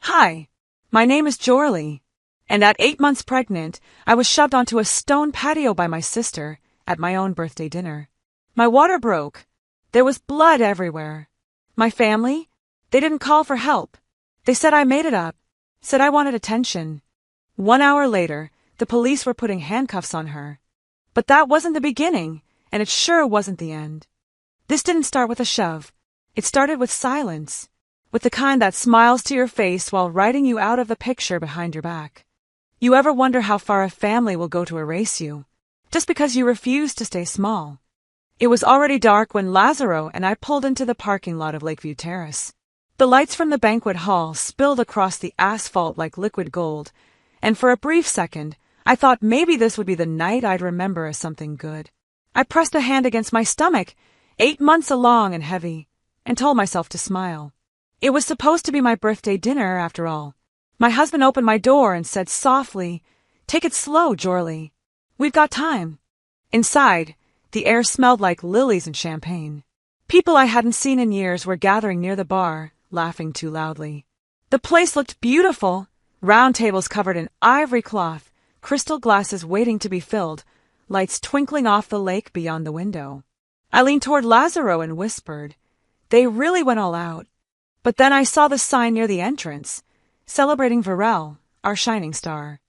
Hi, my name is Jorley, and at 8 months pregnant, I was shoved onto a stone patio by my sister at my own birthday dinner. My water broke. There was blood everywhere. My family? They didn't call for help. They said I made it up, said I wanted attention. 1 hour later, the police were putting handcuffs on her. But that wasn't the beginning, and it sure wasn't the end. This didn't start with a shove. It started with silence, with the kind that smiles to your face while writing you out of the picture behind your back. You ever wonder how far a family will go to erase you, just because you refuse to stay small? It was already dark when Lazaro and I pulled into the parking lot of Lakeview Terrace. The lights from the banquet hall spilled across the asphalt like liquid gold, and for a brief second, I thought maybe this would be the night I'd remember as something good. I pressed a hand against my stomach, 8 months along and heavy, and told myself to smile. It was supposed to be my birthday dinner, after all. My husband opened my door and said softly, "Take it slow, Jorley. We've got time." Inside, the air smelled like lilies and champagne. People I hadn't seen in years were gathering near the bar, laughing too loudly. The place looked beautiful, round tables covered in ivory cloth, crystal glasses waiting to be filled, lights twinkling off the lake beyond the window. I leaned toward Lazaro and whispered, "They really went all out." But then I saw the sign near the entrance, celebrating Varel, our shining star.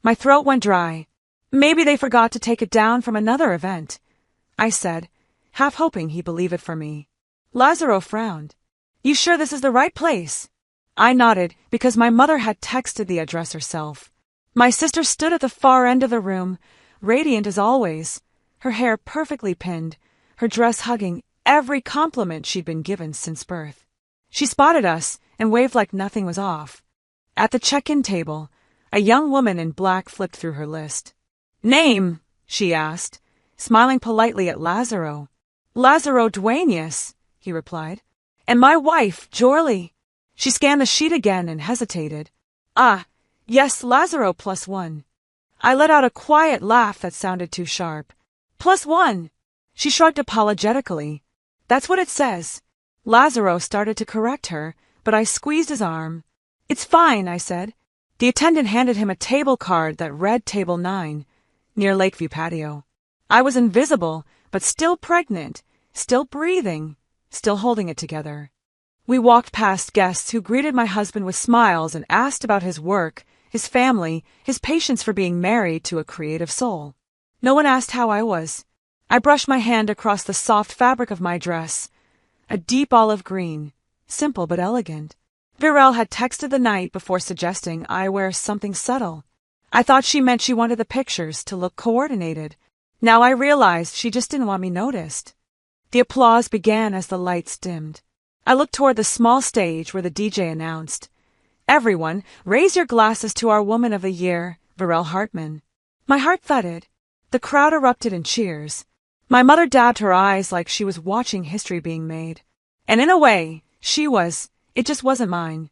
My throat went dry. Maybe they forgot to take it down from another event, I said, half hoping he'd believe it for me. Lazaro frowned. "You sure this is the right place?" I nodded because my mother had texted the address herself. My sister stood at the far end of the room, radiant as always, her hair perfectly pinned, her dress hugging every compliment she'd been given since birth. She spotted us and waved like nothing was off. At the check-in table, a young woman in black flipped through her list. "Name?" she asked, smiling politely at Lazaro. "Lazaro Dueñas," he replied. "And my wife, Jorley." She scanned the sheet again and hesitated. "Ah, yes, Lazaro +1. I let out a quiet laugh that sounded too sharp. "+1. She shrugged apologetically. "That's what it says." Lazaro started to correct her, but I squeezed his arm. "It's fine," I said. The attendant handed him a table card that read Table 9, near Lakeview Patio. I was invisible, but still pregnant, still breathing, still holding it together. We walked past guests who greeted my husband with smiles and asked about his work, his family, his patience for being married to a creative soul. No one asked how I was. I brushed my hand across the soft fabric of my dress, a deep olive green, simple but elegant. Varel had texted the night before suggesting I wear something subtle. I thought she meant she wanted the pictures to look coordinated. Now I realized she just didn't want me noticed. The applause began as the lights dimmed. I looked toward the small stage where the DJ announced, "Everyone, raise your glasses to our Woman of the Year, Varel Hartman." My heart thudded. The crowd erupted in cheers. My mother dabbed her eyes like she was watching history being made. And in a way, she was. It just wasn't mine.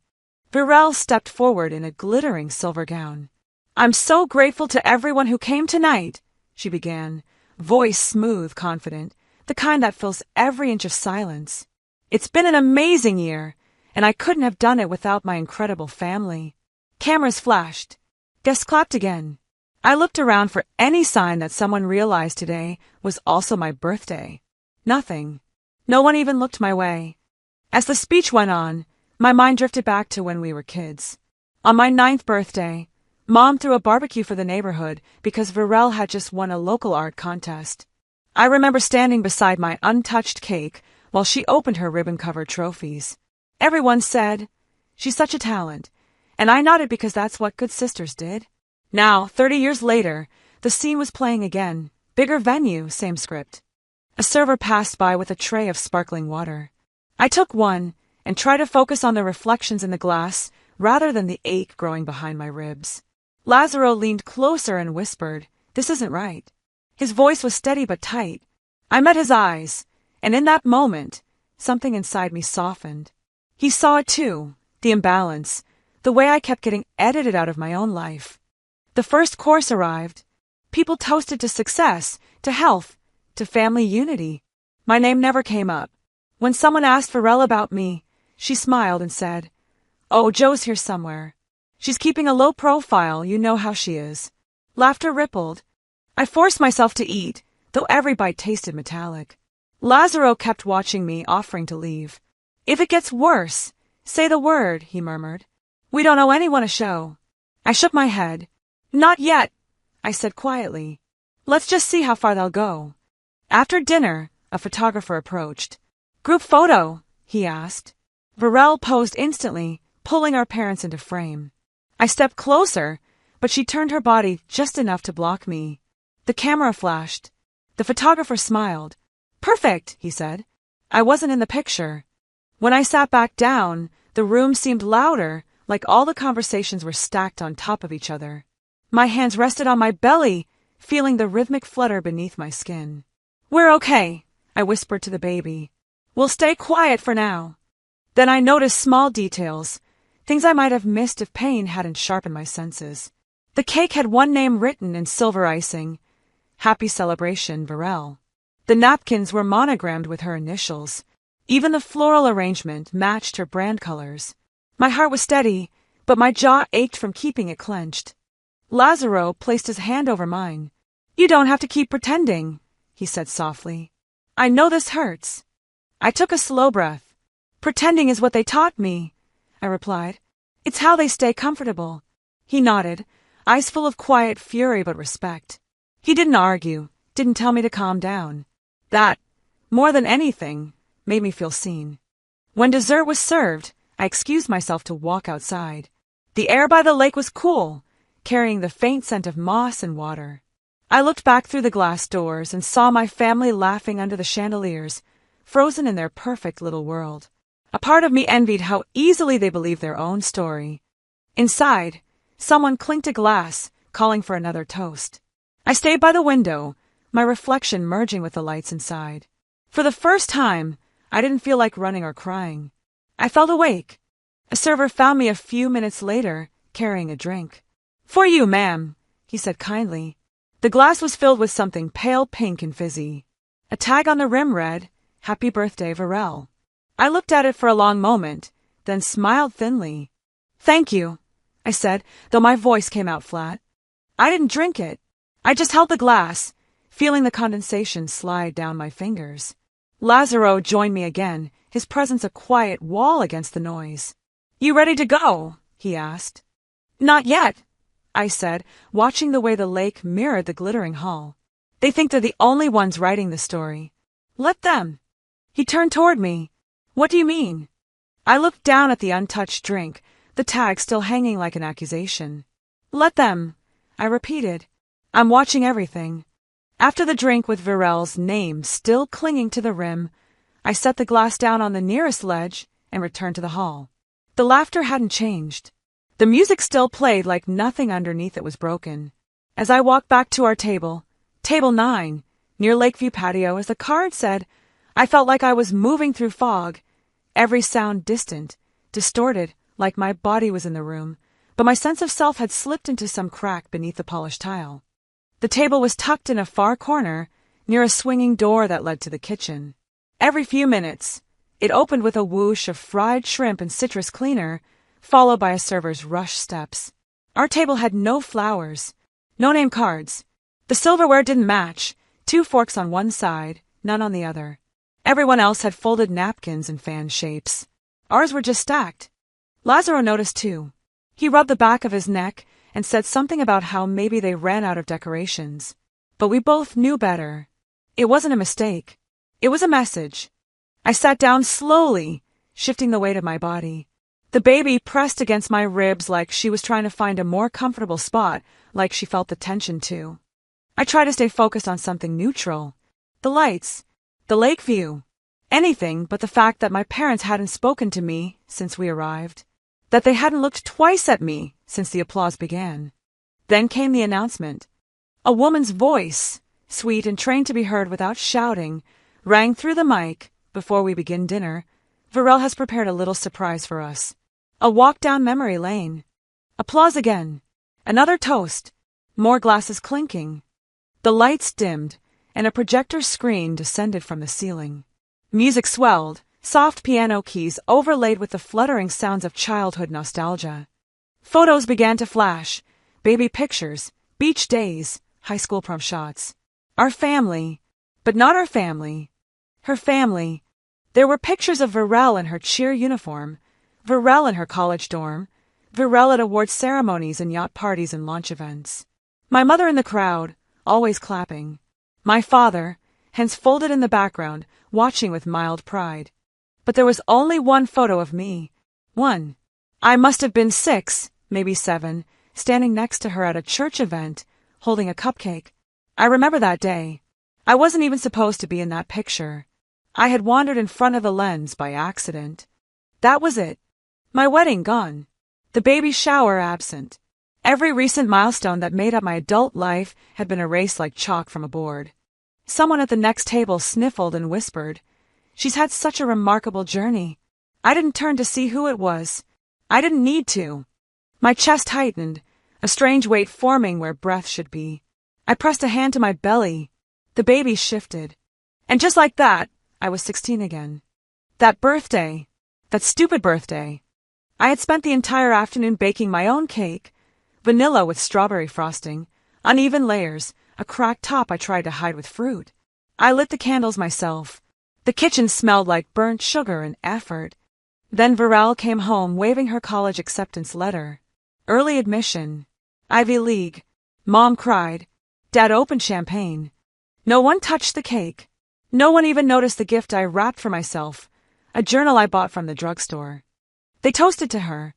Varel stepped forward in a glittering silver gown. "I'm so grateful to everyone who came tonight," she began, voice smooth, confident, the kind that fills every inch of silence. "It's been an amazing year, and I couldn't have done it without my incredible family." Cameras flashed. Guests clapped again. I looked around for any sign that someone realized today was also my birthday. Nothing. No one even looked my way. As the speech went on, my mind drifted back to when we were kids. On my 9th birthday, Mom threw a barbecue for the neighborhood because Varel had just won a local art contest. I remember standing beside my untouched cake while she opened her ribbon-covered trophies. Everyone said, "She's such a talent," and I nodded because that's what good sisters did. Now, 30 years later, the scene was playing again. Bigger venue, same script. A server passed by with a tray of sparkling water. I took one and tried to focus on the reflections in the glass rather than the ache growing behind my ribs. Lazaro leaned closer and whispered, "This isn't right." His voice was steady but tight. I met his eyes, and in that moment, something inside me softened. He saw it too, the imbalance, the way I kept getting edited out of my own life. The first course arrived. People toasted to success, to health, to family unity. My name never came up. When someone asked Varel about me, she smiled and said, Oh, Jo's here somewhere. She's keeping a low profile, you know how she is. Laughter rippled. I forced myself to eat, though every bite tasted metallic. Lazaro kept watching me, offering to leave. If it gets worse, say the word, he murmured. We don't owe anyone a show. I shook my head. Not yet, I said quietly. Let's just see how far they'll go. After dinner, a photographer approached. Group photo, he asked. Varel posed instantly, pulling our parents into frame. I stepped closer, but she turned her body just enough to block me. The camera flashed. The photographer smiled. Perfect, he said. I wasn't in the picture. When I sat back down, the room seemed louder, like all the conversations were stacked on top of each other. My hands rested on my belly, feeling the rhythmic flutter beneath my skin. We're okay, I whispered to the baby. We'll stay quiet for now. Then I noticed small details, things I might have missed if pain hadn't sharpened my senses. The cake had one name written in silver icing. Happy Celebration, Varel. The napkins were monogrammed with her initials. Even the floral arrangement matched her brand colors. My heart was steady, but my jaw ached from keeping it clenched. Lazaro placed his hand over mine. You don't have to keep pretending, he said softly. I know this hurts. I took a slow breath. Pretending is what they taught me, I replied. It's how they stay comfortable. He nodded, eyes full of quiet fury but respect. He didn't argue, didn't tell me to calm down. That, more than anything, made me feel seen. When dessert was served, I excused myself to walk outside. The air by the lake was cool, carrying the faint scent of moss and water. I looked back through the glass doors and saw my family laughing under the chandeliers, frozen in their perfect little world. A part of me envied how easily they believed their own story. Inside, someone clinked a glass, calling for another toast. I stayed by the window, my reflection merging with the lights inside. For the first time, I didn't feel like running or crying. I felt awake. A server found me a few minutes later, carrying a drink. For you, ma'am, he said kindly. The glass was filled with something pale pink and fizzy. A tag on the rim read, Happy Birthday, Varel. I looked at it for a long moment, then smiled thinly. Thank you, I said, though my voice came out flat. I didn't drink it. I just held the glass, feeling the condensation slide down my fingers. Lazaro joined me again, his presence a quiet wall against the noise. You ready to go? He asked. Not yet, I said, watching the way the lake mirrored the glittering hull. They think they're the only ones writing the story. Let them. He turned toward me. What do you mean? I looked down at the untouched drink, the tag still hanging like an accusation. Let them, I repeated. I'm watching everything. After the drink with Varel's name still clinging to the rim, I set the glass down on the nearest ledge and returned to the hall. The laughter hadn't changed. The music still played like nothing underneath it was broken. As I walked back to our table, Table 9, near Lakeview Patio, as the card said, I felt like I was moving through fog, every sound distant, distorted, like my body was in the room, but my sense of self had slipped into some crack beneath the polished tile. The table was tucked in a far corner, near a swinging door that led to the kitchen. Every few minutes, it opened with a whoosh of fried shrimp and citrus cleaner, followed by a server's rushed steps. Our table had no flowers, no name cards. The silverware didn't match, 2 forks on one side, none on the other. Everyone else had folded napkins in fan shapes. Ours were just stacked. Lazaro noticed too. He rubbed the back of his neck and said something about how maybe they ran out of decorations. But we both knew better. It wasn't a mistake. It was a message. I sat down slowly, shifting the weight of my body. The baby pressed against my ribs like she was trying to find a more comfortable spot, like she felt the tension too. I tried to stay focused on something neutral. The lights. The lake view. Anything but the fact that my parents hadn't spoken to me since we arrived. That they hadn't looked twice at me since the applause began. Then came the announcement. A woman's voice, sweet and trained to be heard without shouting, rang through the mic. Before we begin dinner, Varel has prepared a little surprise for us. A walk down memory lane. Applause again. Another toast. More glasses clinking. The lights dimmed, and a projector screen descended from the ceiling. Music swelled, soft piano keys overlaid with the fluttering sounds of childhood nostalgia. Photos began to flash, baby pictures, beach days, high school prom shots. Our family, but not our family. Her family. There were pictures of Varel in her cheer uniform, Varel in her college dorm, Varel at award ceremonies and yacht parties and launch events. My mother in the crowd, always clapping. My father, hands folded in the background, watching with mild pride. But there was only one photo of me. One. I must have been 6, maybe 7, standing next to her at a church event, holding a cupcake. I remember that day. I wasn't even supposed to be in that picture. I had wandered in front of the lens by accident. That was it. My wedding gone. The baby shower absent. Every recent milestone that made up my adult life had been erased like chalk from a board. Someone at the next table sniffled and whispered, "She's had such a remarkable journey." I didn't turn to see who it was. I didn't need to. My chest tightened, a strange weight forming where breath should be. I pressed a hand to my belly. The baby shifted. And just like that, I was 16 again. That birthday. That stupid birthday. I had spent the entire afternoon baking my own cake, vanilla with strawberry frosting, uneven layers, a cracked top I tried to hide with fruit. I lit the candles myself. The kitchen smelled like burnt sugar and effort. Then Varel came home waving her college acceptance letter. Early admission. Ivy League. Mom cried. Dad opened champagne. No one touched the cake. No one even noticed the gift I wrapped for myself, a journal I bought from the drugstore. They toasted to her.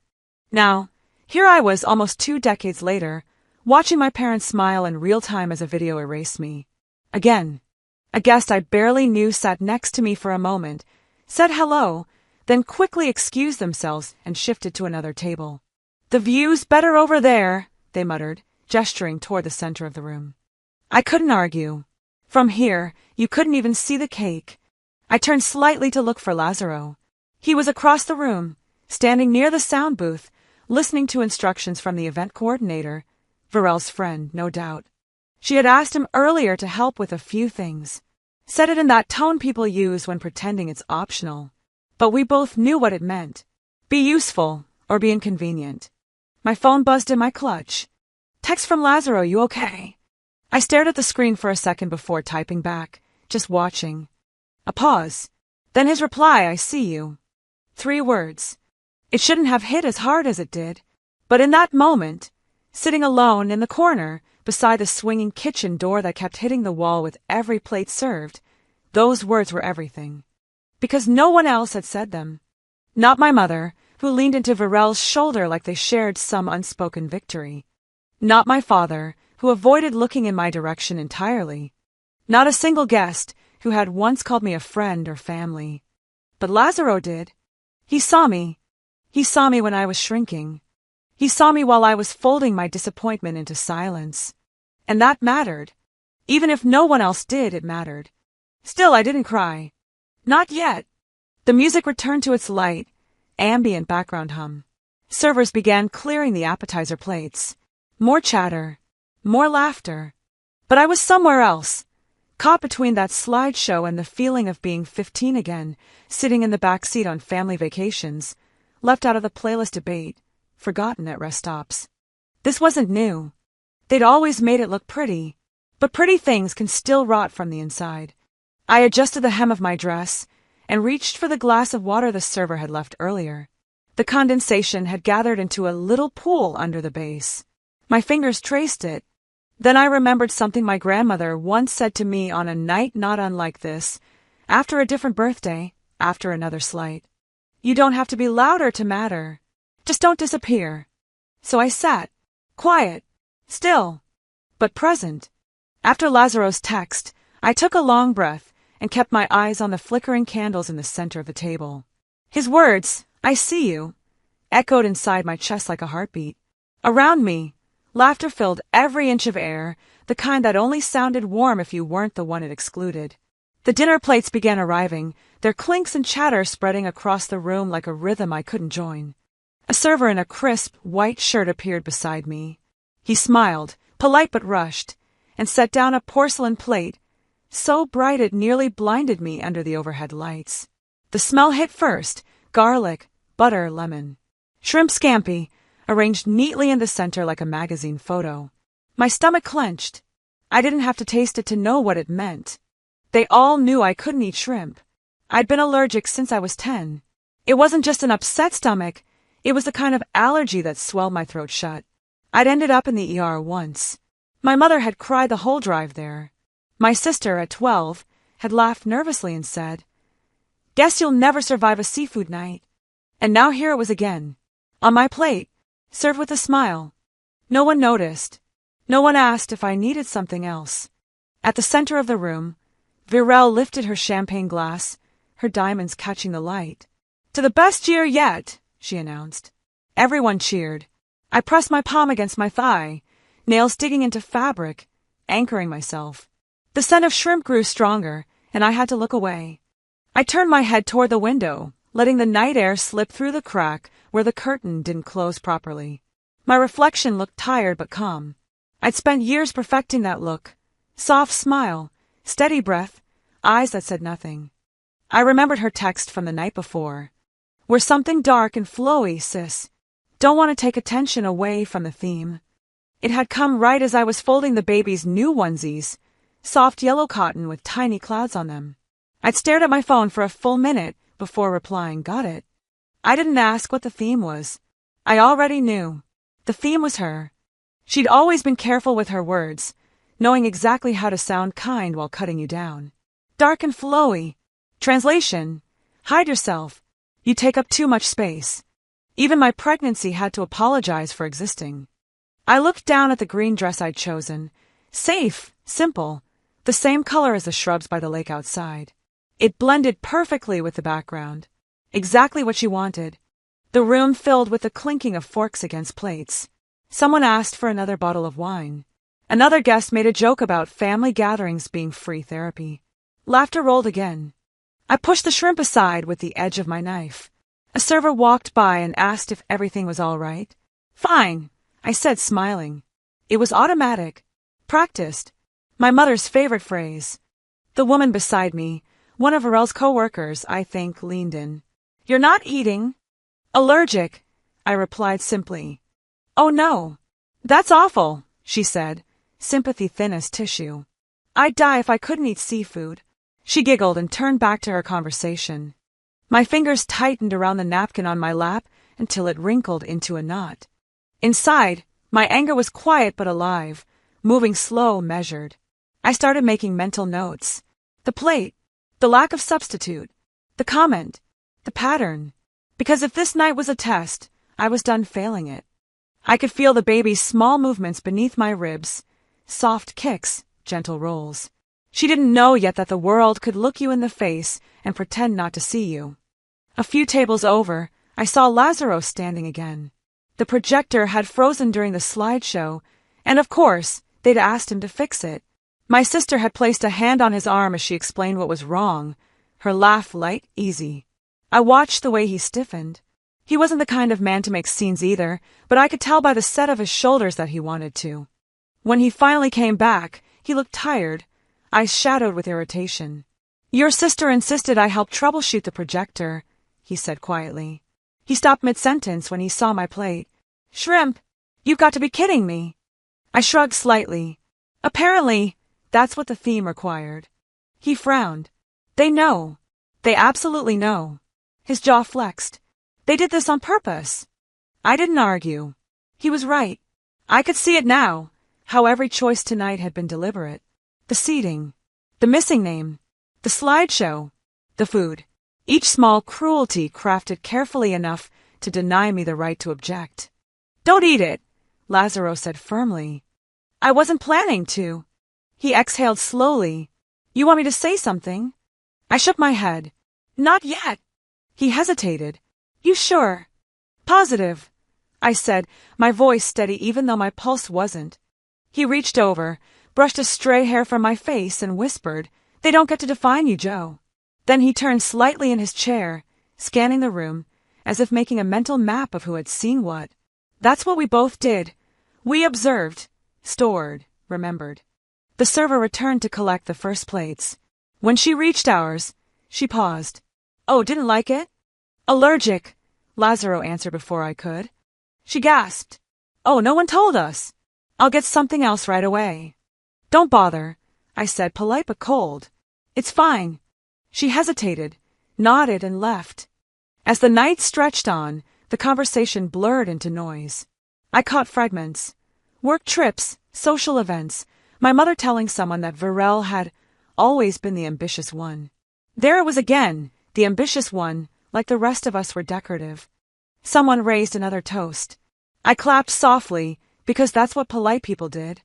Now, here I was almost 2 decades later, watching my parents smile in real time as a video erased me. Again. A guest I barely knew sat next to me for a moment, said hello, then quickly excused themselves and shifted to another table. "The view's better over there," they muttered, gesturing toward the center of the room. I couldn't argue. From here, you couldn't even see the cake. I turned slightly to look for Lazaro. He was across the room, standing near the sound booth, listening to instructions from the event coordinator, Varel's friend, no doubt. She had asked him earlier to help with a few things. Said it in that tone people use when pretending it's optional. But we both knew what it meant. Be useful or be inconvenient. My phone buzzed in my clutch. Text from Lazaro, "You okay?" I stared at the screen for a second before typing back, just watching. A pause. Then his reply, "I see you." 3 words. It shouldn't have hit as hard as it did. But in that moment, sitting alone in the corner, beside the swinging kitchen door that kept hitting the wall with every plate served, those words were everything. Because no one else had said them. Not my mother, who leaned into Varel's shoulder like they shared some unspoken victory. Not my father, who avoided looking in my direction entirely. Not a single guest who had once called me a friend or family. But Lazaro did. He saw me. He saw me when I was shrinking. He saw me while I was folding my disappointment into silence. And that mattered. Even if no one else did, it mattered. Still, I didn't cry. Not yet. The music returned to its light, ambient background hum. Servers began clearing the appetizer plates. More chatter. More laughter. But I was somewhere else, caught between that slideshow and the feeling of being 15 again, sitting in the back seat on family vacations, left out of the playlist debate, forgotten at rest stops. This wasn't new. They'd always made it look pretty, but pretty things can still rot from the inside. I adjusted the hem of my dress and reached for the glass of water the server had left earlier. The condensation had gathered into a little pool under the base. My fingers traced it. Then I remembered something my grandmother once said to me on a night not unlike this, after a different birthday, after another slight. "You don't have to be louder to matter. Just don't disappear." So I sat, quiet, still, but present. After Lazaro's text, I took a long breath and kept my eyes on the flickering candles in the center of the table. His words, "I see you," echoed inside my chest like a heartbeat. Around me, laughter filled every inch of air, the kind that only sounded warm if you weren't the one it excluded. The dinner plates began arriving, their clinks and chatter spreading across the room like a rhythm I couldn't join. A server in a crisp, white shirt appeared beside me. He smiled, polite but rushed, and set down a porcelain plate, so bright it nearly blinded me under the overhead lights. The smell hit first: garlic, butter, lemon. Shrimp scampi, arranged neatly in the center like a magazine photo. My stomach clenched. I didn't have to taste it to know what it meant. They all knew I couldn't eat shrimp. I'd been allergic since I was 10. It wasn't just an upset stomach, it was the kind of allergy that swelled my throat shut. I'd ended up in the ER once. My mother had cried the whole drive there. My sister, at 12, had laughed nervously and said, "Guess you'll never survive a seafood night." And now here it was again. On my plate, served with a smile. No one noticed. No one asked if I needed something else. At the center of the room, Virel lifted her champagne glass, her diamonds catching the light. "To the best year yet," she announced. Everyone cheered. I pressed my palm against my thigh, nails digging into fabric, anchoring myself. The scent of shrimp grew stronger, and I had to look away. I turned my head toward the window, letting the night air slip through the crack where the curtain didn't close properly. My reflection looked tired but calm. I'd spent years perfecting that look. Soft smile, steady breath, eyes that said nothing. I remembered her text from the night before. "We're something dark and flowy, sis. Don't want to take attention away from the theme." It had come right as I was folding the baby's new onesies, soft yellow cotton with tiny clouds on them. I'd stared at my phone for a full minute before replying, "Got it." I didn't ask what the theme was. I already knew. The theme was her. She'd always been careful with her words, knowing exactly how to sound kind while cutting you down. Dark and flowy. Translation: hide yourself. You take up too much space. Even my pregnancy had to apologize for existing. I looked down at the green dress I'd chosen. Safe, simple, the same color as the shrubs by the lake outside. It blended perfectly with the background. Exactly what she wanted. The room filled with the clinking of forks against plates. Someone asked for another bottle of wine. Another guest made a joke about family gatherings being free therapy. Laughter rolled again. I pushed the shrimp aside with the edge of my knife. A server walked by and asked if everything was all right. "Fine," I said, smiling. It was automatic. Practiced. My mother's favorite phrase. The woman beside me, one of Virel's co-workers, I think, leaned in. "You're not eating?" "Allergic," I replied simply. "Oh no. That's awful," she said, sympathy thin as tissue. "I'd die if I couldn't eat seafood." She giggled and turned back to her conversation. My fingers tightened around the napkin on my lap until it wrinkled into a knot. Inside, my anger was quiet but alive, moving slow, measured. I started making mental notes. The plate, the lack of substitute, the comment, the pattern. Because if this night was a test, I was done failing it. I could feel the baby's small movements beneath my ribs, soft kicks, gentle rolls. She didn't know yet that the world could look you in the face and pretend not to see you. A few tables over, I saw Lazaro standing again. The projector had frozen during the slideshow, and of course, they'd asked him to fix it. My sister had placed a hand on his arm as she explained what was wrong, her laugh light, easy. I watched the way he stiffened. He wasn't the kind of man to make scenes either, but I could tell by the set of his shoulders that he wanted to. When he finally came back, he looked tired, eyes shadowed with irritation. "Your sister insisted I help troubleshoot the projector," he said quietly. He stopped mid-sentence when he saw my plate. "Shrimp? You've got to be kidding me." I shrugged slightly. Apparently, that's what the theme required. He frowned. "They know. They absolutely know." His jaw flexed. "They did this on purpose." I didn't argue. He was right. I could see it now, how every choice tonight had been deliberate. The seating, the missing name, the slideshow, the food. Each small cruelty crafted carefully enough to deny me the right to object. "Don't eat it," Lazaro said firmly. "I wasn't planning to." He exhaled slowly. "You want me to say something?" I shook my head. "Not yet." He hesitated. "You sure?" "Positive," I said, my voice steady even though my pulse wasn't. He reached over, brushed a stray hair from my face, and whispered, "They don't get to define you, Joe." Then he turned slightly in his chair, scanning the room, as if making a mental map of who had seen what. That's what we both did. We observed, stored, remembered. The server returned to collect the first plates. When she reached ours, she paused. Oh, didn't like it? Allergic, Lazaro answered before I could. She gasped. Oh, no one told us. I'll get something else right away. Don't bother, I said, polite but cold. It's fine. She hesitated, nodded, and left. As the night stretched on, the conversation blurred into noise. I caught fragments. Work trips, social events, my mother telling someone that Virel had always been the ambitious one. There it was again, the ambitious one, like the rest of us were decorative. Someone raised another toast. I clapped softly, because that's what polite people did.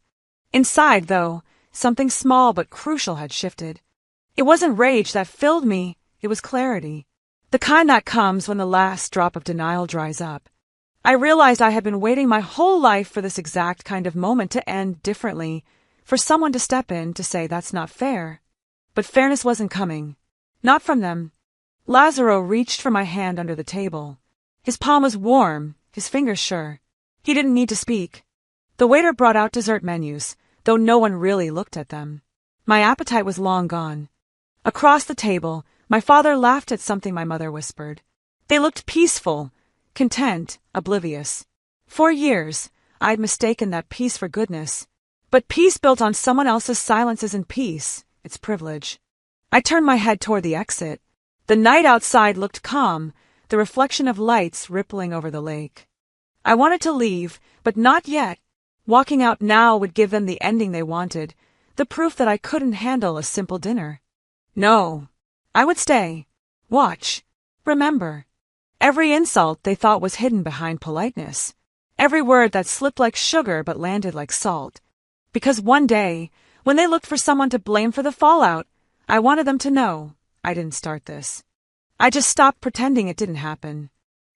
Inside, though, something small but crucial had shifted. It wasn't rage that filled me, it was clarity. The kind that comes when the last drop of denial dries up. I realized I had been waiting my whole life for this exact kind of moment to end differently, for someone to step in to say that's not fair. But fairness wasn't coming. Not from them. Lazaro reached for my hand under the table. His palm was warm, his fingers sure. He didn't need to speak. The waiter brought out dessert menus, though no one really looked at them. My appetite was long gone. Across the table, my father laughed at something my mother whispered. They looked peaceful, content, oblivious. For years, I'd mistaken that peace for goodness. But peace built on someone else's silence isn't peace, it's privilege. I turned my head toward the exit. The night outside looked calm, the reflection of lights rippling over the lake. I wanted to leave, but not yet. Walking out now would give them the ending they wanted, the proof that I couldn't handle a simple dinner. No. I would stay. Watch. Remember. Every insult they thought was hidden behind politeness. Every word that slipped like sugar but landed like salt. Because one day, when they looked for someone to blame for the fallout, I wanted them to know I didn't start this. I just stopped pretending it didn't happen.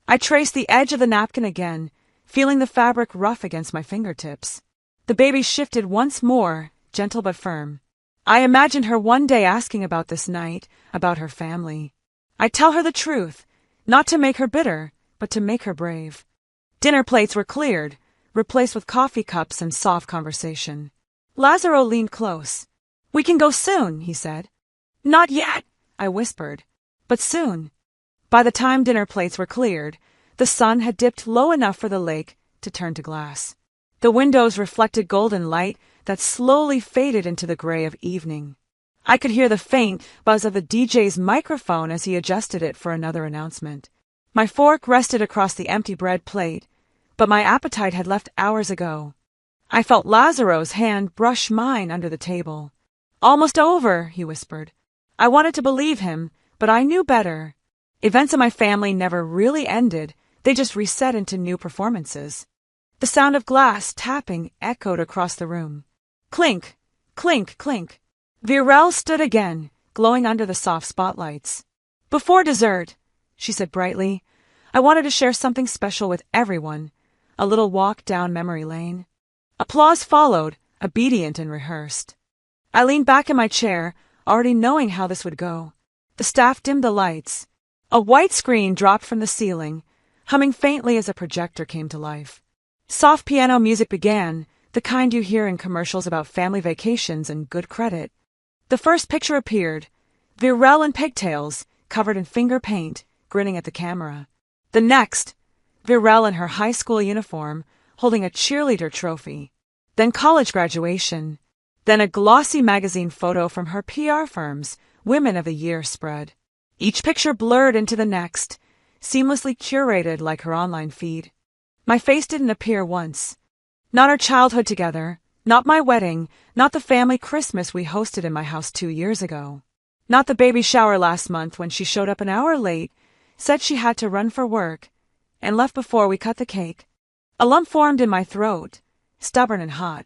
I traced the edge of the napkin again, feeling the fabric rough against my fingertips. The baby shifted once more, gentle but firm. I imagined her one day asking about this night, about her family. I'd tell her the truth, not to make her bitter, but to make her brave. Dinner plates were cleared, replaced with coffee cups and soft conversation. Lazaro leaned close. We can go soon, he said. Not yet, I whispered. But soon. By the time dinner plates were cleared, the sun had dipped low enough for the lake to turn to glass. The windows reflected golden light that slowly faded into the gray of evening. I could hear the faint buzz of the DJ's microphone as he adjusted it for another announcement. My fork rested across the empty bread plate, but my appetite had left hours ago. I felt Lazaro's hand brush mine under the table. Almost over, he whispered. I wanted to believe him, but I knew better. Events in my family never really ended, they just reset into new performances. The sound of glass tapping echoed across the room. Clink, clink, clink. Virel stood again, glowing under the soft spotlights. Before dessert, she said brightly, I wanted to share something special with everyone, a little walk down memory lane. Applause followed, obedient and rehearsed. I leaned back in my chair, already knowing how this would go. The staff dimmed the lights. A white screen dropped from the ceiling, humming faintly as a projector came to life. Soft piano music began, the kind you hear in commercials about family vacations and good credit. The first picture appeared, Virel in pigtails, covered in finger paint, grinning at the camera. The next, Virel in her high school uniform, holding a cheerleader trophy. Then college graduation. Then a glossy magazine photo from her PR firm's Women of the Year spread. Each picture blurred into the next, seamlessly curated like her online feed. My face didn't appear once. Not our childhood together, not my wedding, not the family Christmas we hosted in my house 2 years ago. Not the baby shower last month when she showed up an hour late, said she had to run for work, and left before we cut the cake. A lump formed in my throat, stubborn and hot.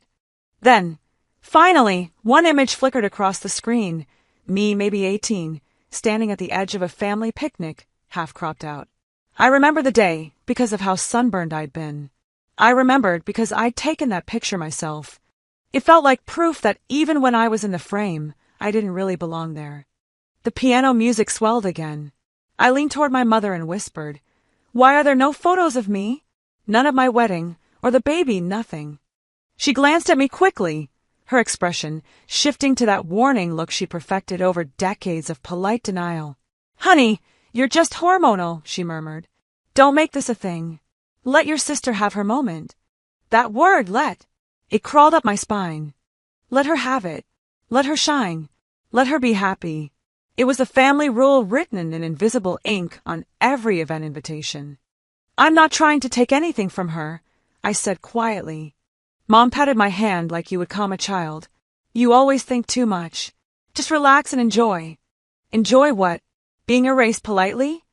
Then, finally, one image flickered across the screen, me maybe 18, standing at the edge of a family picnic, half cropped out. I remember the day because of how sunburned I'd been. I remembered because I'd taken that picture myself. It felt like proof that even when I was in the frame, I didn't really belong there. The piano music swelled again. I leaned toward my mother and whispered, Why are there no photos of me? None of my wedding, or the baby, nothing. She glanced at me quickly, her expression shifting to that warning look she perfected over decades of polite denial. Honey, You're just hormonal, she murmured. Don't make this a thing. Let your sister have her moment. That word, let. It crawled up my spine. Let her have it. Let her shine. Let her be happy. It was the family rule written in invisible ink on every event invitation. I'm not trying to take anything from her, I said quietly. Mom patted my hand like you would calm a child. You always think too much. Just relax and enjoy. Enjoy what? Being erased politely?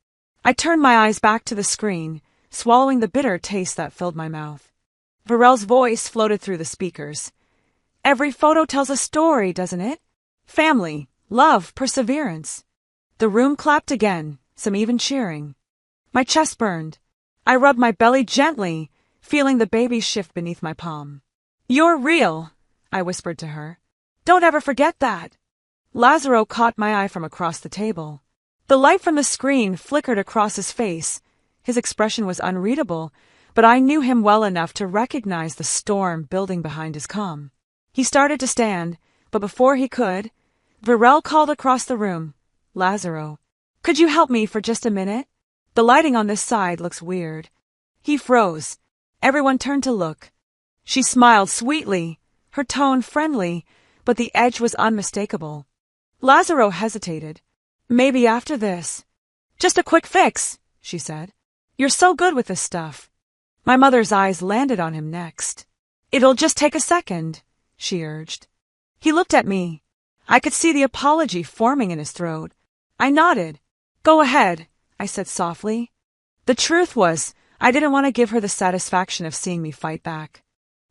I turned my eyes back to the screen, swallowing the bitter taste that filled my mouth. Varel's voice floated through the speakers. Every photo tells a story, doesn't it? Family, love, perseverance. The room clapped again, some even cheering. My chest burned. I rubbed my belly gently, feeling the baby shift beneath my palm. You're real, I whispered to her. Don't ever forget that. Lazaro caught my eye from across the table. The light from the screen flickered across his face. His expression was unreadable, but I knew him well enough to recognize the storm building behind his calm. He started to stand, but before he could, Varel called across the room. Lazaro, could you help me for just a minute? The lighting on this side looks weird. He froze. Everyone turned to look. She smiled sweetly, her tone friendly, but the edge was unmistakable. Lazaro hesitated. Maybe after this. Just a quick fix, she said. You're so good with this stuff. My mother's eyes landed on him next. It'll just take a second, she urged. He looked at me. I could see the apology forming in his throat. I nodded. Go ahead, I said softly. The truth was, I didn't want to give her the satisfaction of seeing me fight back.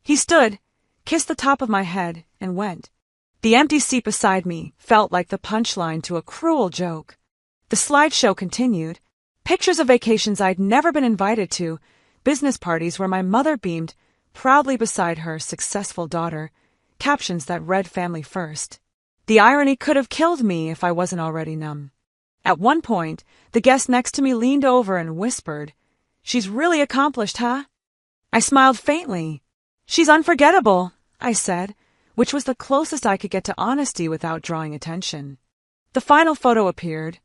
He stood, kissed the top of my head, and went. The empty seat beside me felt like the punchline to a cruel joke. The slideshow continued. Pictures of vacations I'd never been invited to, business parties where my mother beamed proudly beside her successful daughter, captions that read family first. The irony could have killed me if I wasn't already numb. At one point, the guest next to me leaned over and whispered, She's really accomplished, huh? I smiled faintly. She's unforgettable, I said, which was the closest I could get to honesty without drawing attention. The final photo appeared.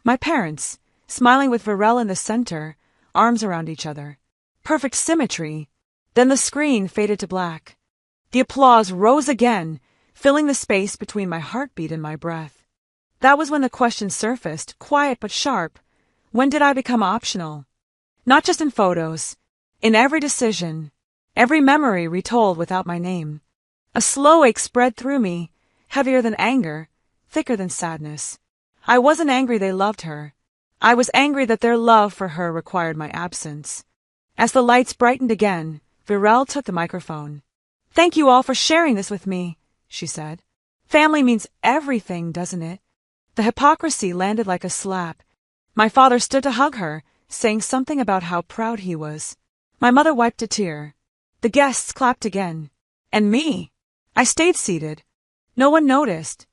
My parents, smiling with Varel in the center, arms around each other. Perfect symmetry. Then the screen faded to black. The applause rose again, filling the space between my heartbeat and my breath. That was when the question surfaced, quiet but sharp. When did I become optional? Not just in photos. In every decision. Every memory retold without my name. A slow ache spread through me, heavier than anger, thicker than sadness. I wasn't angry they loved her. I was angry that their love for her required my absence. As the lights brightened again, Varel took the microphone. Thank you all for sharing this with me, she said. Family means everything, doesn't it? The hypocrisy landed like a slap. My father stood to hug her, saying something about how proud he was. My mother wiped a tear. The guests clapped again. And me. I stayed seated. No one noticed.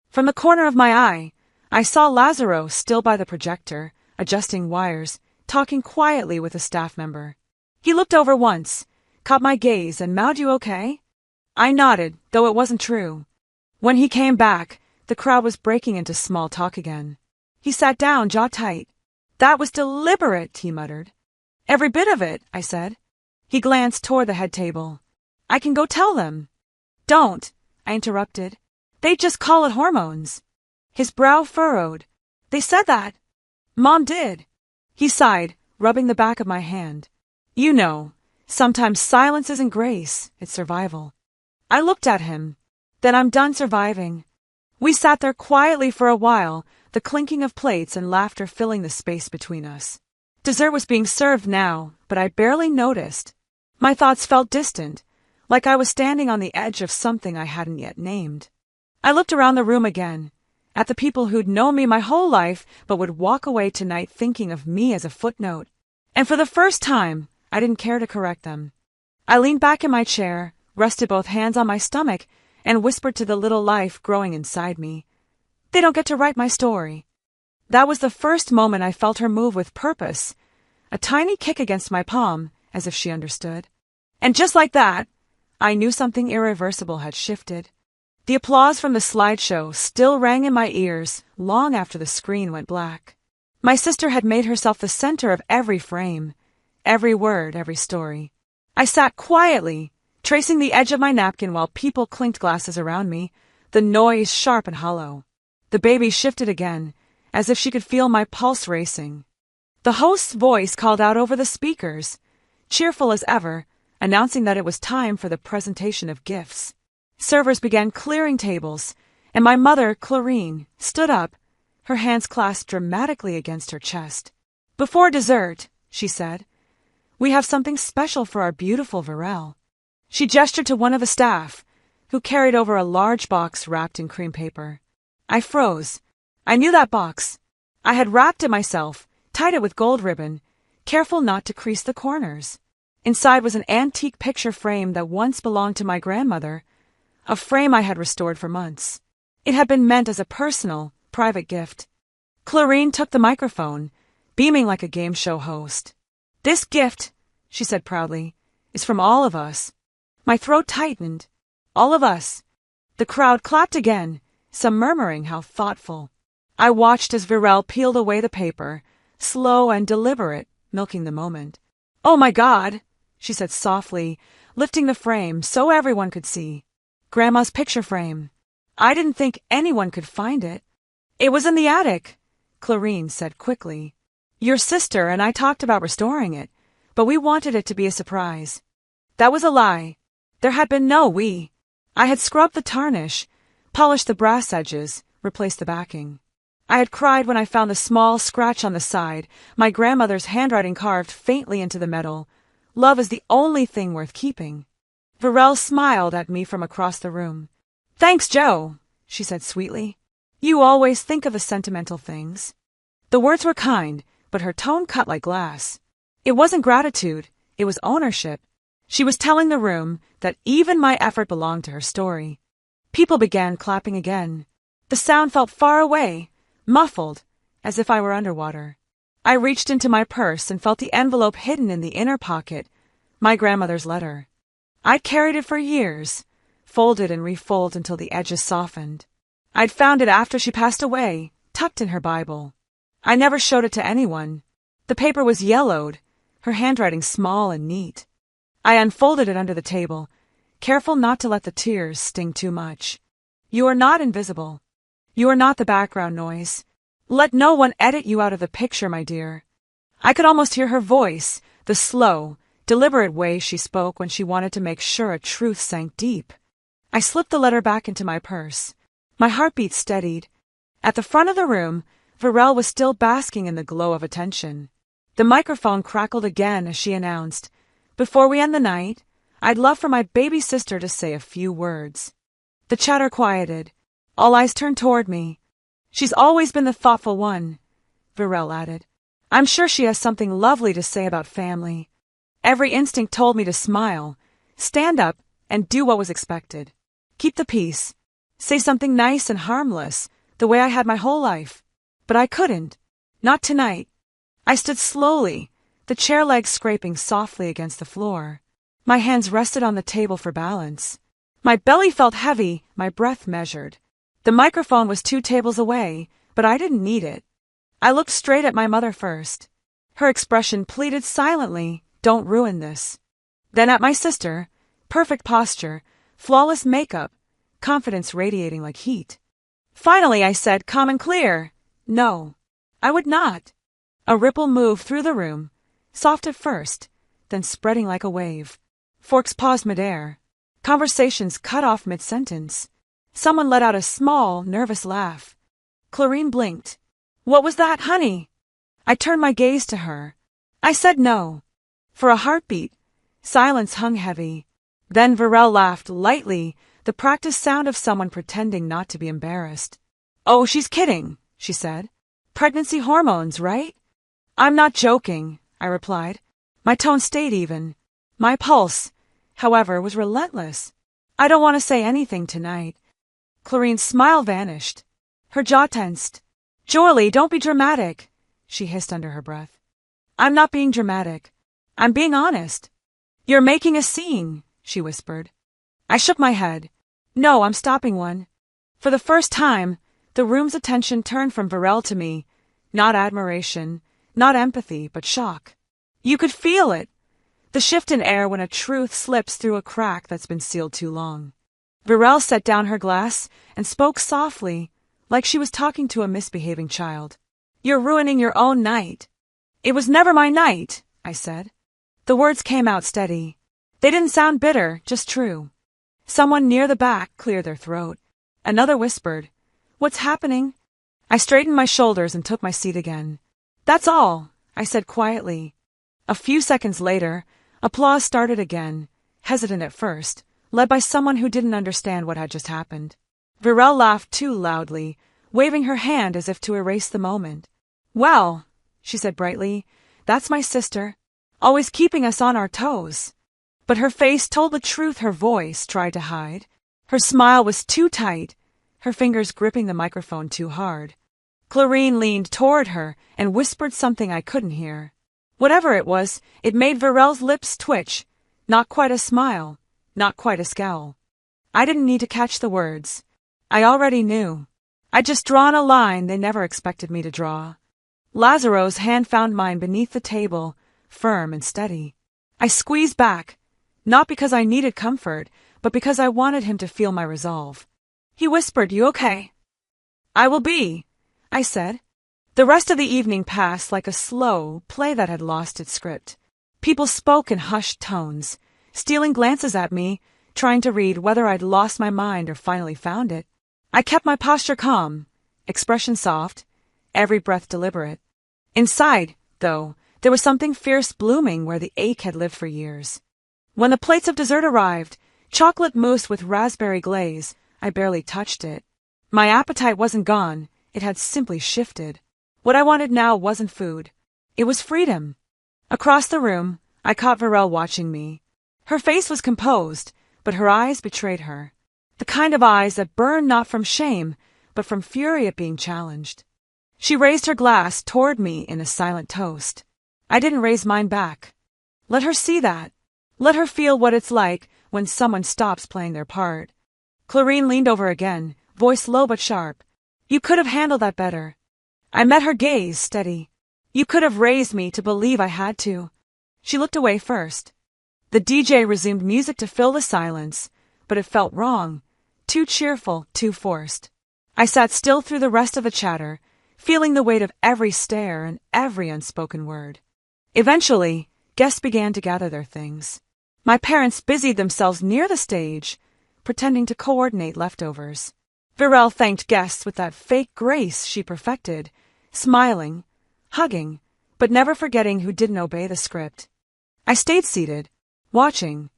From the corner of my eye, I saw Lazaro still by the projector, adjusting wires, talking quietly with a staff member. He looked over once, caught my gaze, and mouthed, "You okay?" I nodded, though it wasn't true. When he came back, the crowd was breaking into small talk again. He sat down, jaw tight. "That was deliberate," he muttered. "Every bit of it," I said. He glanced toward the head table. "I can go tell them." "Don't," I interrupted. "They'd just call it hormones." His brow furrowed. "They said that." "Mom did." He sighed, rubbing the back of my hand. "You know, sometimes silence isn't grace, it's survival." I looked at him. "Then I'm done surviving." We sat there quietly for a while, the clinking of plates and laughter filling the space between us. Dessert was being served now, but I barely noticed. My thoughts felt distant, like I was standing on the edge of something I hadn't yet named. I looked around the room again, at the people who'd known me my whole life but would walk away tonight thinking of me as a footnote. And for the first time, I didn't care to correct them. I leaned back in my chair, rested both hands on my stomach, and whispered to the little life growing inside me, "They don't get to write my story." That was the first moment I felt her move with purpose, a tiny kick against my palm, as if she understood. And just like that, I knew something irreversible had shifted. The applause from the slideshow still rang in my ears long after the screen went black. My sister had made herself the center of every frame, every word, every story. I sat quietly, tracing the edge of my napkin while people clinked glasses around me, the noise sharp and hollow. The baby shifted again, as if she could feel my pulse racing. The host's voice called out over the speakers, cheerful as ever, announcing that it was time for the presentation of gifts. Servers began clearing tables, and my mother, Clarine, stood up, her hands clasped dramatically against her chest. "Before dessert," she said, "we have something special for our beautiful Varel." She gestured to one of the staff, who carried over a large box wrapped in cream paper. I froze. I knew that box. I had wrapped it myself, tied it with gold ribbon, careful not to crease the corners. Inside was an antique picture frame that once belonged to my grandmother, a frame I had restored for months. It had been meant as a personal, private gift. Clarine took the microphone, beaming like a game show host. "This gift," she said proudly, "is from all of us." My throat tightened. All of us. The crowd clapped again, some murmuring how thoughtful. I watched as Varel peeled away the paper, slow and deliberate, milking the moment. "Oh my God," she said softly, lifting the frame so everyone could see. Grandma's picture frame. I didn't think anyone could find it. "It was in the attic," Clarine said quickly. "Your sister and I talked about restoring it, but we wanted it to be a surprise." That was a lie. There had been no we. I had scrubbed the tarnish, polished the brass edges, replaced the backing. I had cried when I found the small scratch on the side, my grandmother's handwriting carved faintly into the metal. "Love is the only thing worth keeping." Varel smiled at me from across the room. "Thanks, Joe," she said sweetly. "You always think of the sentimental things." The words were kind, but her tone cut like glass. It wasn't gratitude, it was ownership. She was telling the room that even my effort belonged to her story. People began clapping again. The sound felt far away, muffled, as if I were underwater. I reached into my purse and felt the envelope hidden in the inner pocket, my grandmother's letter. I'd carried it for years, folded and refolded until the edges softened. I'd found it after she passed away, tucked in her Bible. I never showed it to anyone. The paper was yellowed, her handwriting small and neat. I unfolded it under the table, careful not to let the tears sting too much. "You are not invisible. You are not the background noise. Let no one edit you out of the picture, my dear." I could almost hear her voice, the slow, deliberate way she spoke when she wanted to make sure a truth sank deep. I slipped the letter back into my purse. My heartbeat steadied. At the front of the room, Varel was still basking in the glow of attention. The microphone crackled again as she announced, "Before we end the night, I'd love for my baby sister to say a few words." The chatter quieted. All eyes turned toward me. "She's always been the thoughtful one," Varel added. "I'm sure she has something lovely to say about family." Every instinct told me to smile, stand up, and do what was expected. Keep the peace. Say something nice and harmless, the way I had my whole life. But I couldn't. Not tonight. I stood slowly, the chair legs scraping softly against the floor. My hands rested on the table for balance. My belly felt heavy, my breath measured. The microphone was 2 tables away, but I didn't need it. I looked straight at my mother first. Her expression pleaded silently, "Don't ruin this." Then at my sister, perfect posture, flawless makeup, confidence radiating like heat. Finally I said, calm and clear, "No, I would not." A ripple moved through the room, soft at first, then spreading like a wave. Forks paused midair. Conversations cut off mid-sentence. Someone let out a small, nervous laugh. Clarine blinked. "What was that, honey?" I turned my gaze to her. I said no. For a heartbeat, silence hung heavy. Then Varel laughed lightly, the practiced sound of someone pretending not to be embarrassed. "Oh, she's kidding," she said. "Pregnancy hormones, right?" "I'm not joking," I replied. My tone stayed even. My pulse, however, was relentless. "I don't want to say anything tonight." Clarine's smile vanished. Her jaw tensed. "Jorly, don't be dramatic," she hissed under her breath. "I'm not being dramatic. I'm being honest." "You're making a scene," she whispered. I shook my head. "No, I'm stopping one." For the first time, the room's attention turned from Varel to me, Not admiration, not empathy, but shock. You could feel it. The shift in air when a truth slips through a crack that's been sealed too long. Virel set down her glass and spoke softly, like she was talking to a misbehaving child. You're ruining your own night. It was never my night, I said. The words came out steady. They didn't sound bitter, just true. Someone near the back cleared their throat. Another whispered, "What's happening?" I straightened my shoulders and took my seat again. "That's all," I said quietly. A few seconds later, applause started again, hesitant at first, led by someone who didn't understand what had just happened. Virel laughed too loudly, waving her hand as if to erase the moment. "Well," she said brightly, "that's my sister, always keeping us on our toes." But her face told the truth her voice tried to hide. Her smile was too tight, her fingers gripping the microphone too hard. Clarine leaned toward her and whispered something I couldn't hear. Whatever it was, it made Virel's lips twitch. Not quite a smile, not quite a scowl. I didn't need to catch the words. I already knew. I'd just drawn a line they never expected me to draw. Lazaro's hand found mine beneath the table, firm and steady. I squeezed back, not because I needed comfort, but because I wanted him to feel my resolve. He whispered, "You okay?" "I will be," I said. The rest of the evening passed like a slow play that had lost its script. People spoke in hushed tones, stealing glances at me, trying to read whether I'd lost my mind or finally found it. I kept my posture calm, expression soft, every breath deliberate. Inside, though, there was something fierce blooming where the ache had lived for years. When the plates of dessert arrived, chocolate mousse with raspberry glaze, I barely touched it. My appetite wasn't gone, it had simply shifted. What I wanted now wasn't food. It was freedom. Across the room, I caught Virel watching me. Her face was composed, but her eyes betrayed her. The kind of eyes that burn not from shame, but from fury at being challenged. She raised her glass toward me in a silent toast. I didn't raise mine back. Let her see that. Let her feel what it's like when someone stops playing their part. Clarine leaned over again, voice low but sharp. "You could have handled that better." I met her gaze, steady. "You could have raised me to believe I had to." She looked away first. The DJ resumed music to fill the silence, but it felt wrong. Too cheerful, too forced. I sat still through the rest of the chatter, feeling the weight of every stare and every unspoken word. Eventually, guests began to gather their things. My parents busied themselves near the stage, pretending to coordinate leftovers. Virel thanked guests with that fake grace she perfected, smiling, hugging, but never forgetting who didn't obey the script. I stayed seated, watching,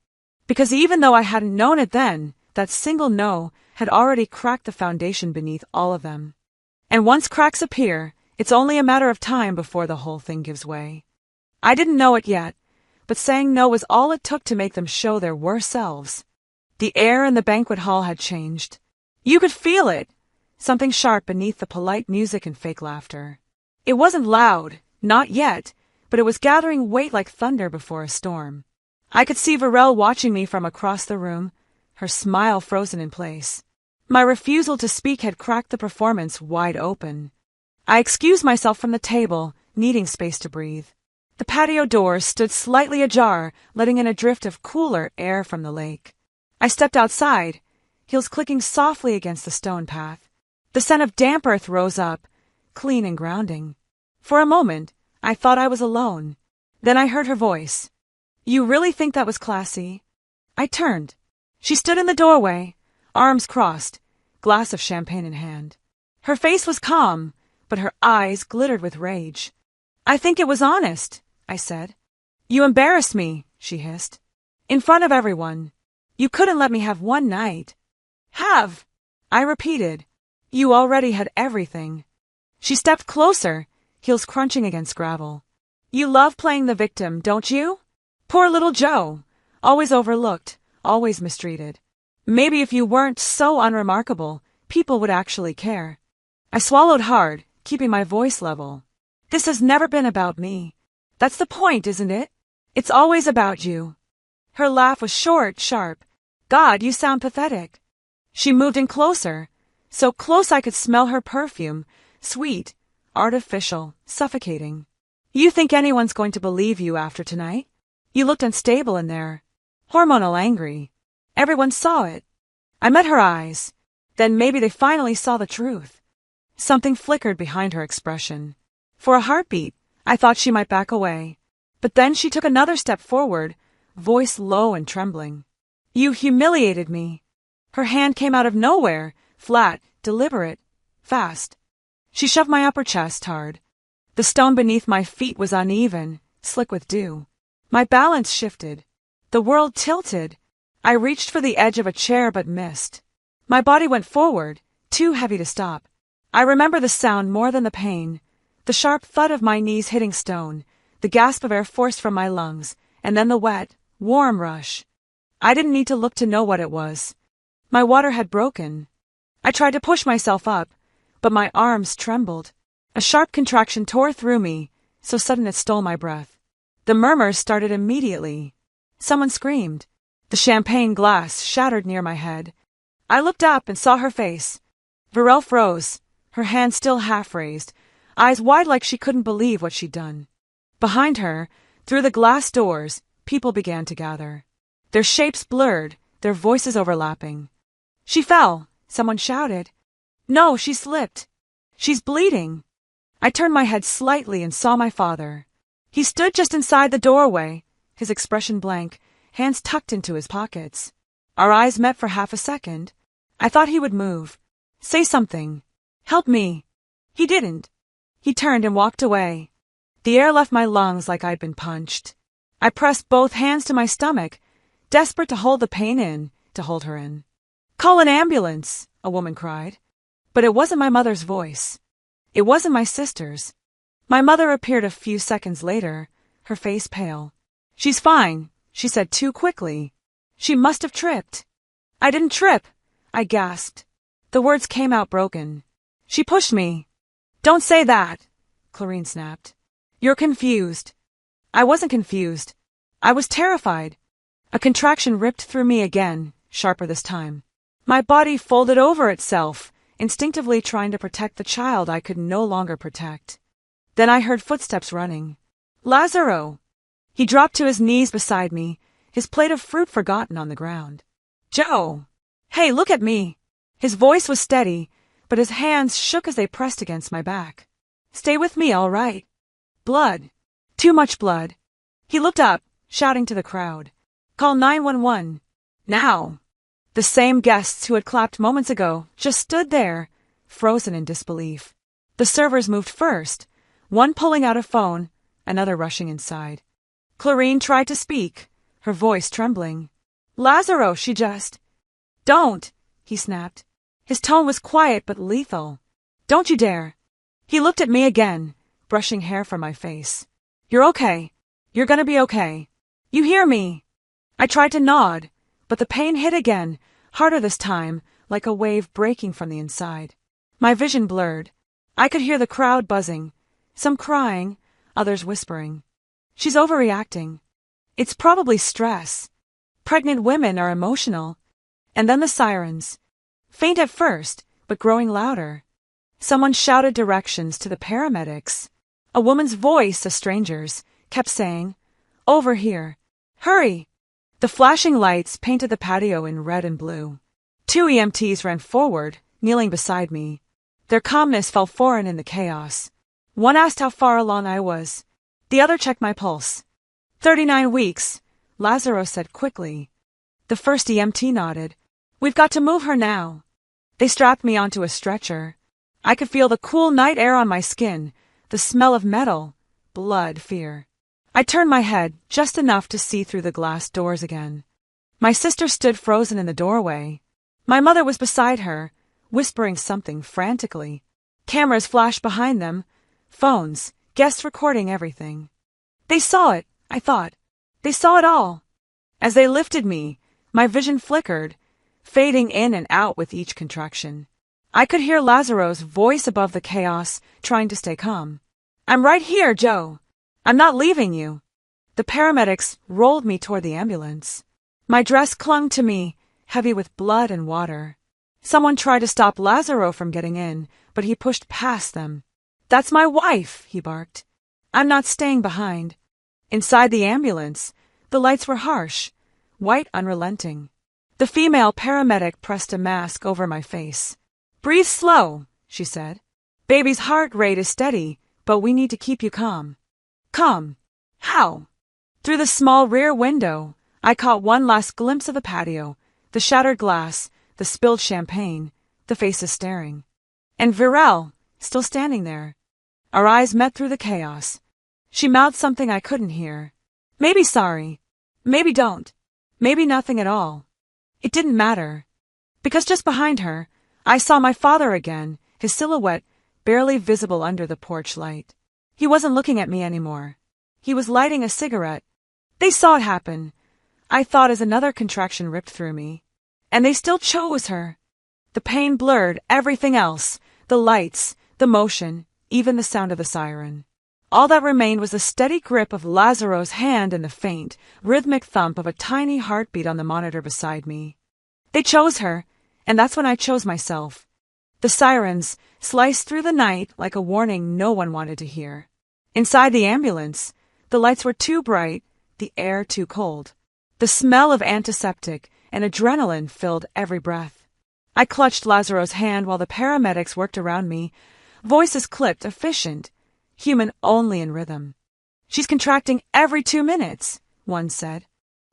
because even though I hadn't known it then, that single no had already cracked the foundation beneath all of them. And once cracks appear, it's only a matter of time before the whole thing gives way. I didn't know it yet, but saying no was all it took to make them show their worst selves. The air in the banquet hall had changed. You could feel it, something sharp beneath the polite music and fake laughter. It wasn't loud, not yet, but it was gathering weight like thunder before a storm. I could see Virel watching me from across the room, her smile frozen in place. My refusal to speak had cracked the performance wide open. I excused myself from the table, needing space to breathe. The patio doors stood slightly ajar, letting in a drift of cooler air from the lake. I stepped outside, heels clicking softly against the stone path. The scent of damp earth rose up, clean and grounding. For a moment, I thought I was alone. Then I heard her voice. "You really think that was classy?" I turned. She stood in the doorway, arms crossed, glass of champagne in hand. Her face was calm, but her eyes glittered with rage. "I think it was honest," I said. "You embarrassed me," she hissed. "In front of everyone. You couldn't let me have one night." "Have," I repeated. "You already had everything." She stepped closer, heels crunching against gravel. "You love playing the victim, don't you? Poor little Joe, always overlooked, always mistreated. Maybe if you weren't so unremarkable, people would actually care." I swallowed hard, keeping my voice level. "This has never been about me. That's the point, isn't it? It's always about you." Her laugh was short, sharp. "God, you sound pathetic." She moved in closer, so close I could smell her perfume, sweet, artificial, suffocating. You think anyone's going to believe you after tonight? You looked unstable in there. Hormonal angry. Everyone saw it. I met her eyes. Then maybe they finally saw the truth. Something flickered behind her expression. For a heartbeat, I thought she might back away. But then she took another step forward, voice low and trembling. You humiliated me. Her hand came out of nowhere, flat, deliberate, fast. She shoved my upper chest hard. The stone beneath my feet was uneven, slick with dew. My balance shifted. The world tilted. I reached for the edge of a chair but missed. My body went forward, too heavy to stop. I remember the sound more than the pain. The sharp thud of my knees hitting stone, the gasp of air forced from my lungs, and then the wet, warm rush. I didn't need to look to know what it was. My water had broken. I tried to push myself up, but my arms trembled. A sharp contraction tore through me, so sudden it stole my breath. The murmurs started immediately. Someone screamed. The champagne glass shattered near my head. I looked up and saw her face. Varel froze, her hand still half raised, eyes wide like she couldn't believe what she'd done. Behind her, through the glass doors, people began to gather. Their shapes blurred, their voices overlapping. She fell, someone shouted. No, she slipped. She's bleeding. I turned my head slightly and saw my father. He stood just inside the doorway, his expression blank, hands tucked into his pockets. Our eyes met for half a second. I thought he would move. Say something. Help me. He didn't. He turned and walked away. The air left my lungs like I'd been punched. I pressed both hands to my stomach, desperate to hold the pain in, to hold her in. Call an ambulance, a woman cried. But it wasn't my mother's voice. It wasn't my sister's. My mother appeared a few seconds later, her face pale. She's fine, she said too quickly. She must have tripped. I didn't trip, I gasped. The words came out broken. She pushed me. Don't say that, Clarine snapped. You're confused. I wasn't confused. I was terrified. A contraction ripped through me again, sharper this time. My body folded over itself, instinctively trying to protect the child I could no longer protect. Then I heard footsteps running. Lazaro! He dropped to his knees beside me, his plate of fruit forgotten on the ground. Joe! Hey, look at me! His voice was steady, but his hands shook as they pressed against my back. Stay with me, all right. Blood. Too much blood. He looked up, shouting to the crowd. Call 911. Now! The same guests who had clapped moments ago just stood there, frozen in disbelief. The servers moved first, one pulling out a phone, another rushing inside. Clarine tried to speak, her voice trembling. Lazaro, she just... Don't, he snapped. His tone was quiet but lethal. Don't you dare. He looked at me again, brushing hair from my face. You're okay. You're gonna be okay. You hear me? I tried to nod, but the pain hit again, harder this time, like a wave breaking from the inside. My vision blurred. I could hear the crowd buzzing, some crying, others whispering. She's overreacting. It's probably stress. Pregnant women are emotional. And then the sirens. Faint at first, but growing louder. Someone shouted directions to the paramedics. A woman's voice, a stranger's, kept saying, Over here. Hurry! The flashing lights painted the patio in red and blue. 2 EMTs ran forward, kneeling beside me. Their calmness felt foreign in the chaos. One asked how far along I was. The other checked my pulse. 39 weeks, Lazaro said quickly. The first EMT nodded. We've got to move her now. They strapped me onto a stretcher. I could feel the cool night air on my skin, the smell of metal, blood, fear. I turned my head just enough to see through the glass doors again. My sister stood frozen in the doorway. My mother was beside her, whispering something frantically. Cameras flashed behind them, phones, guests recording everything. They saw it, I thought. They saw it all. As they lifted me, my vision flickered, fading in and out with each contraction. I could hear Lazaro's voice above the chaos, trying to stay calm. I'm right here, Joe. I'm not leaving you. The paramedics rolled me toward the ambulance. My dress clung to me, heavy with blood and water. Someone tried to stop Lazaro from getting in, but he pushed past them. That's my wife, he barked. I'm not staying behind. Inside the ambulance, the lights were harsh, white unrelenting. The female paramedic pressed a mask over my face. Breathe slow, she said. Baby's heart rate is steady, but we need to keep you calm. Calm? How? Through the small rear window, I caught one last glimpse of the patio, the shattered glass, the spilled champagne, the faces staring. And Virel, still standing there. Our eyes met through the chaos. She mouthed something I couldn't hear. Maybe sorry. Maybe don't. Maybe nothing at all. It didn't matter. Because just behind her, I saw my father again, his silhouette barely visible under the porch light. He wasn't looking at me anymore. He was lighting a cigarette. They saw it happen, I thought, as another contraction ripped through me. And they still chose her. The pain blurred everything else, the lights, the motion, even the sound of the siren. All that remained was the steady grip of Lazaro's hand and the faint, rhythmic thump of a tiny heartbeat on the monitor beside me. They chose her, and that's when I chose myself. The sirens sliced through the night like a warning no one wanted to hear. Inside the ambulance, the lights were too bright, the air too cold. The smell of antiseptic and adrenaline filled every breath. I clutched Lazaro's hand while the paramedics worked around me, voices clipped, efficient, human only in rhythm. She's contracting every 2 minutes, one said.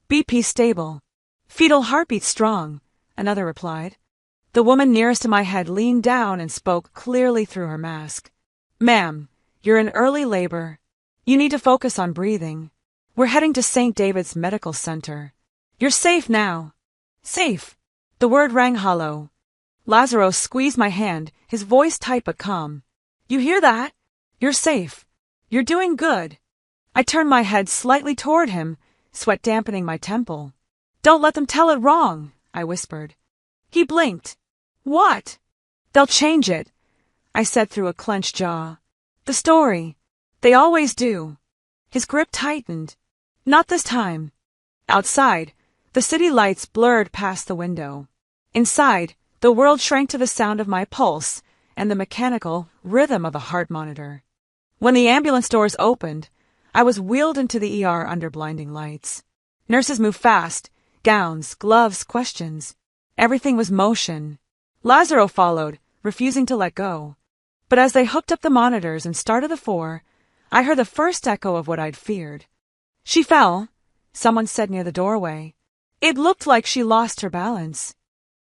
BP stable. Fetal heartbeat strong, another replied. The woman nearest to my head leaned down and spoke clearly through her mask. Ma'am, you're in early labor. You need to focus on breathing. We're heading to St. David's Medical Center. You're safe now. Safe. The word rang hollow. Lazaro squeezed my hand, his voice tight but calm. You hear that? You're safe. You're doing good. I turned my head slightly toward him, sweat dampening my temple. Don't let them tell it wrong, I whispered. He blinked. What? They'll change it, I said through a clenched jaw. The story. They always do. His grip tightened. Not this time. Outside, the city lights blurred past the window. Inside, the world shrank to the sound of my pulse and the mechanical rhythm of a heart monitor. When the ambulance doors opened, I was wheeled into the ER under blinding lights. Nurses moved fast, gowns, gloves, questions. Everything was motion. Lazaro followed, refusing to let go. But as they hooked up the monitors and started the 4, I heard the first echo of what I'd feared. She fell, someone said near the doorway. It looked like she lost her balance.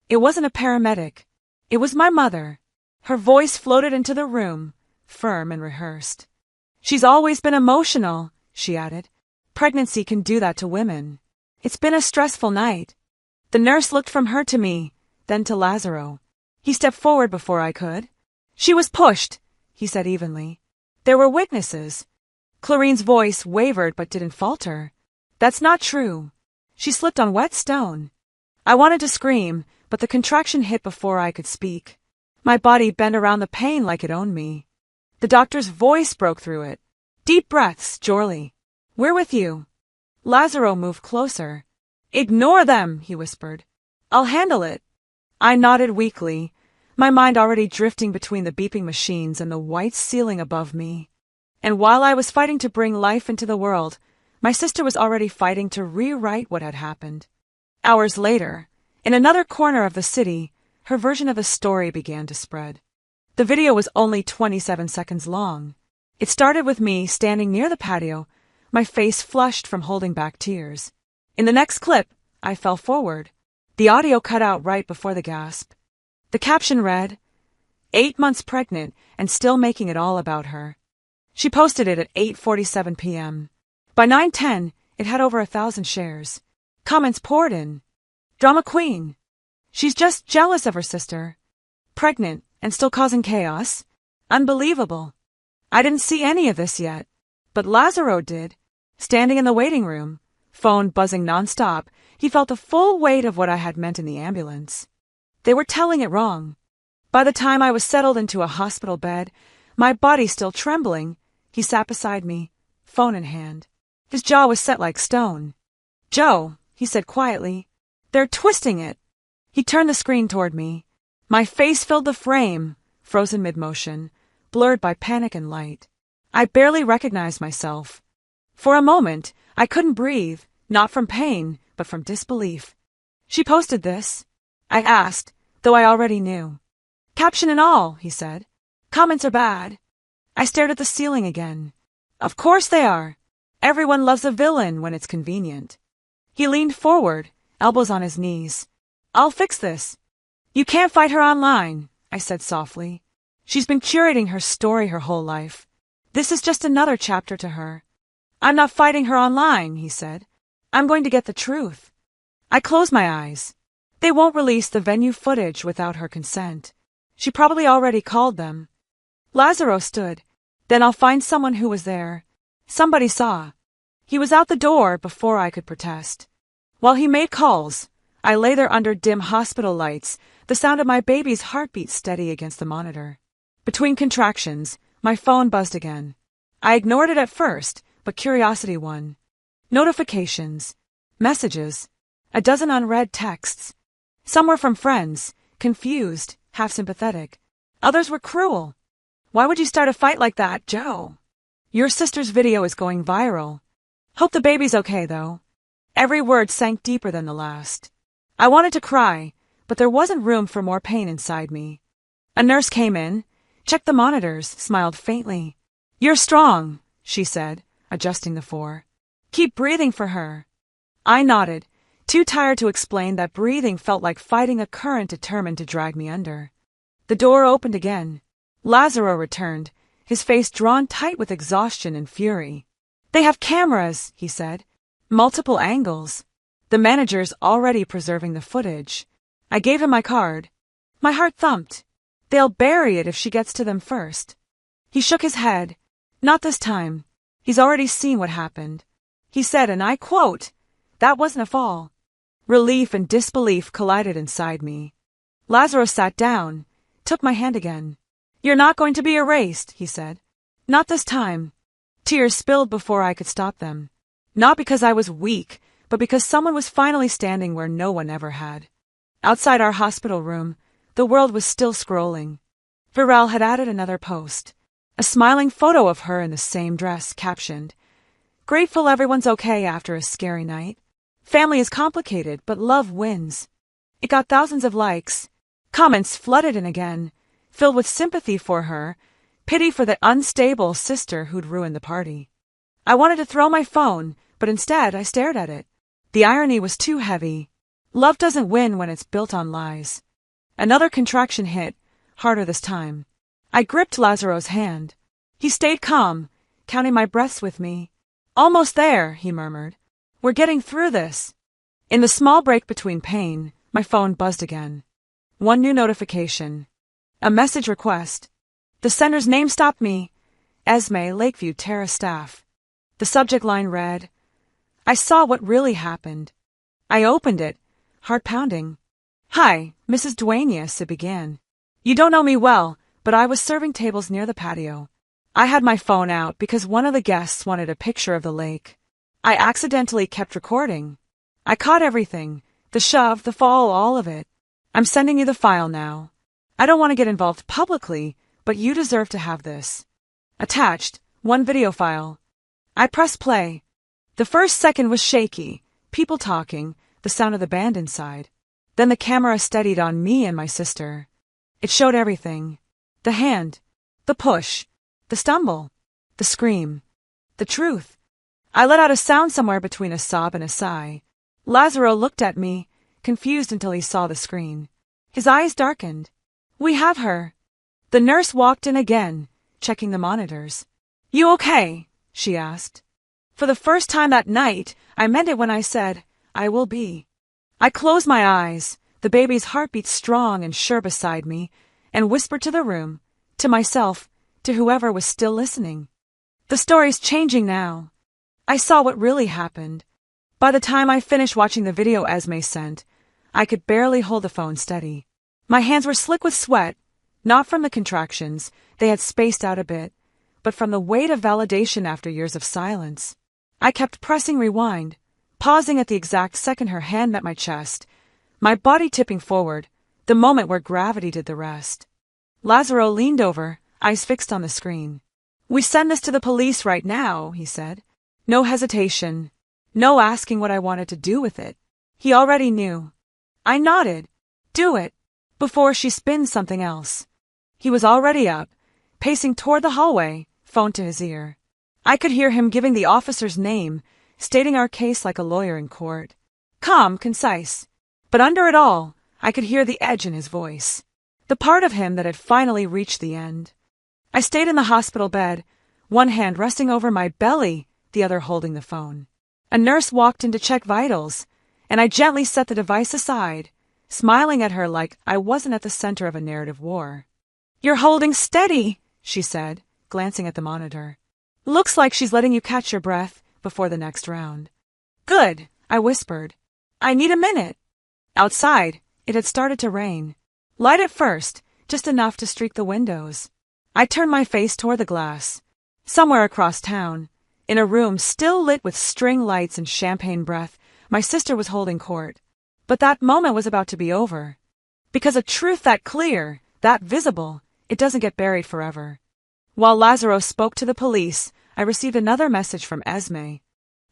It wasn't a paramedic. It was my mother. Her voice floated into the room, firm and rehearsed. She's always been emotional, she added. Pregnancy can do that to women. It's been a stressful night. The nurse looked from her to me, then to Lazaro. He stepped forward before I could. She was pushed, he said evenly. There were witnesses. Clarine's voice wavered but didn't falter. That's not true. She slipped on wet stone. I wanted to scream, but the contraction hit before I could speak. My body bent around the pain like it owned me. The doctor's voice broke through it. Deep breaths, Jorli. We're with you. Lazaro moved closer. Ignore them, he whispered. I'll handle it. I nodded weakly, my mind already drifting between the beeping machines and the white ceiling above me. And while I was fighting to bring life into the world, my sister was already fighting to rewrite what had happened. Hours later, in another corner of the city, her version of the story began to spread. The video was only 27 seconds long. It started with me standing near the patio, my face flushed from holding back tears. In the next clip, I fell forward. The audio cut out right before the gasp. The caption read, 8 months pregnant and still making it all about her. She posted it at 8:47 p.m. By 9:10, it had over 1,000 shares. Comments poured in. Drama queen. She's just jealous of her sister. Pregnant and still causing chaos. Unbelievable. I didn't see any of this yet, but Lazaro did. Standing in the waiting room, phone buzzing nonstop, he felt the full weight of what I had meant in the ambulance. They were telling it wrong. By the time I was settled into a hospital bed, my body still trembling, he sat beside me, phone in hand. His jaw was set like stone. Joe, he said quietly, they're twisting it. He turned the screen toward me. My face filled the frame, frozen mid-motion, blurred by panic and light. I barely recognized myself. For a moment, I couldn't breathe, not from pain, but from disbelief. "She posted this?" I asked, though I already knew. "Caption and all," he said. "Comments are bad." I stared at the ceiling again. Of course they are. Everyone loves a villain when it's convenient. He leaned forward, elbows on his knees. "I'll fix this." "You can't fight her online," I said softly. "She's been curating her story her whole life. This is just another chapter to her." "I'm not fighting her online," he said. "I'm going to get the truth." I closed my eyes. They won't release the venue footage without her consent. She probably already called them. Lazaro stood. "Then I'll find someone who was there." Somebody saw. He was out the door before I could protest. While he made calls, I lay there under dim hospital lights, the sound of my baby's heartbeat steady against the monitor. Between contractions, my phone buzzed again. I ignored it at first, but curiosity won. Notifications. Messages. A dozen unread texts. Some were from friends, confused, half sympathetic. Others were cruel. "Why would you start a fight like that, Joe? Your sister's video is going viral. Hope the baby's okay, though." Every word sank deeper than the last. I wanted to cry, but there wasn't room for more pain inside me. A nurse came in, checked the monitors, smiled faintly. "You're strong," she said, adjusting the 4. "Keep breathing for her." I nodded, too tired to explain that breathing felt like fighting a current determined to drag me under. The door opened again. Lazaro returned, his face drawn tight with exhaustion and fury. "They have cameras," he said. "Multiple angles. The manager's already preserving the footage." I gave him my card. My heart thumped. "They'll bury it if she gets to them first." He shook his head. "Not this time. He's already seen what happened." He said, and I quote, "That wasn't a fall." Relief and disbelief collided inside me. Lazaro sat down, took my hand again. "You're not going to be erased," he said. "Not this time." Tears spilled before I could stop them. Not because I was weak, but because someone was finally standing where no one ever had. Outside our hospital room, the world was still scrolling. Virel had added another post. A smiling photo of her in the same dress, captioned, "Grateful everyone's okay after a scary night. Family is complicated, but love wins." It got thousands of likes. Comments flooded in again, filled with sympathy for her, pity for the unstable sister who'd ruined the party. I wanted to throw my phone, but instead I stared at it. The irony was too heavy. Love doesn't win when it's built on lies. Another contraction hit, harder this time. I gripped Lazaro's hand. He stayed calm, counting my breaths with me. "Almost there," he murmured. "We're getting through this." In the small break between pain, my phone buzzed again. One new notification. A message request. The sender's name stopped me. Esme, Lakeview Terrace staff. The subject line read. I saw what really happened. I opened it, heart pounding. "Hi, Mrs. Duenas," it began. "You don't know me well, but I was serving tables near the patio. I had my phone out because one of the guests wanted a picture of the lake. I accidentally kept recording. I caught everything, the shove, the fall, all of it. I'm sending you the file now. I don't want to get involved publicly, but you deserve to have this." Attached, one video file. I pressed play. The first second was shaky, people talking, the sound of the band inside. Then the camera steadied on me and my sister. It showed everything. The hand, the push, the stumble, the scream, the truth. I let out a sound somewhere between a sob and a sigh. Lazaro looked at me, confused until he saw the screen. His eyes darkened. "We have her." The nurse walked in again, checking the monitors. "You okay?" she asked. For the first time that night, I meant it when I said, "I will be." I closed my eyes, the baby's heartbeat strong and sure beside me, and whispered to the room, to myself, to whoever was still listening. The story's changing now. I saw what really happened. By the time I finished watching the video Esme sent, I could barely hold the phone steady. My hands were slick with sweat, not from the contractions, they had spaced out a bit, but from the weight of validation after years of silence. I kept pressing rewind, pausing at the exact second her hand met my chest, my body tipping forward, the moment where gravity did the rest. Lazaro leaned over, eyes fixed on the screen. "We send this to the police right now," he said. No hesitation. No asking what I wanted to do with it. He already knew. I nodded. "Do it. Before she spins something else." He was already up, pacing toward the hallway, phone to his ear. I could hear him giving the officer's name, stating our case like a lawyer in court. Calm, concise. But under it all, I could hear the edge in his voice. The part of him that had finally reached the end. I stayed in the hospital bed, one hand resting over my belly, the other holding the phone. A nurse walked in to check vitals, and I gently set the device aside, smiling at her like I wasn't at the center of a narrative war. "You're holding steady," she said, glancing at the monitor. "Looks like she's letting you catch your breath before the next round." "Good," I whispered. "I need a minute." Outside, it had started to rain. Light at first, just enough to streak the windows. I turned my face toward the glass. Somewhere across town, in a room still lit with string lights and champagne breath, my sister was holding court. But that moment was about to be over. Because a truth that clear, that visible, it doesn't get buried forever. While Lazaro spoke to the police, I received another message from Esme.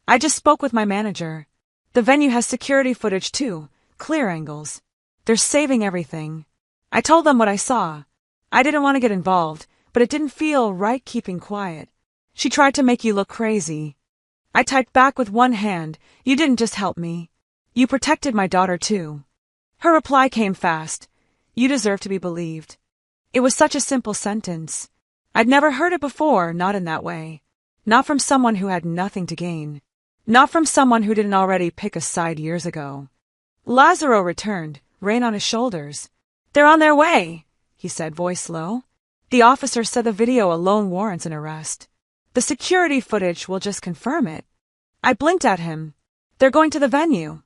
"I just spoke with my manager. The venue has security footage too, clear angles. They're saving everything." I told them what I saw. I didn't want to get involved, but it didn't feel right keeping quiet. "She tried to make you look crazy." I typed back with one hand, "You didn't just help me. You protected my daughter too." Her reply came fast. "You deserve to be believed." It was such a simple sentence. I'd never heard it before, not in that way. Not from someone who had nothing to gain. Not from someone who didn't already pick a side years ago. Lazaro returned, rein on his shoulders. "They're on their way," he said, voice low. "The officer said the video alone warrants an arrest. The security footage will just confirm it." I blinked at him. "They're going to the venue."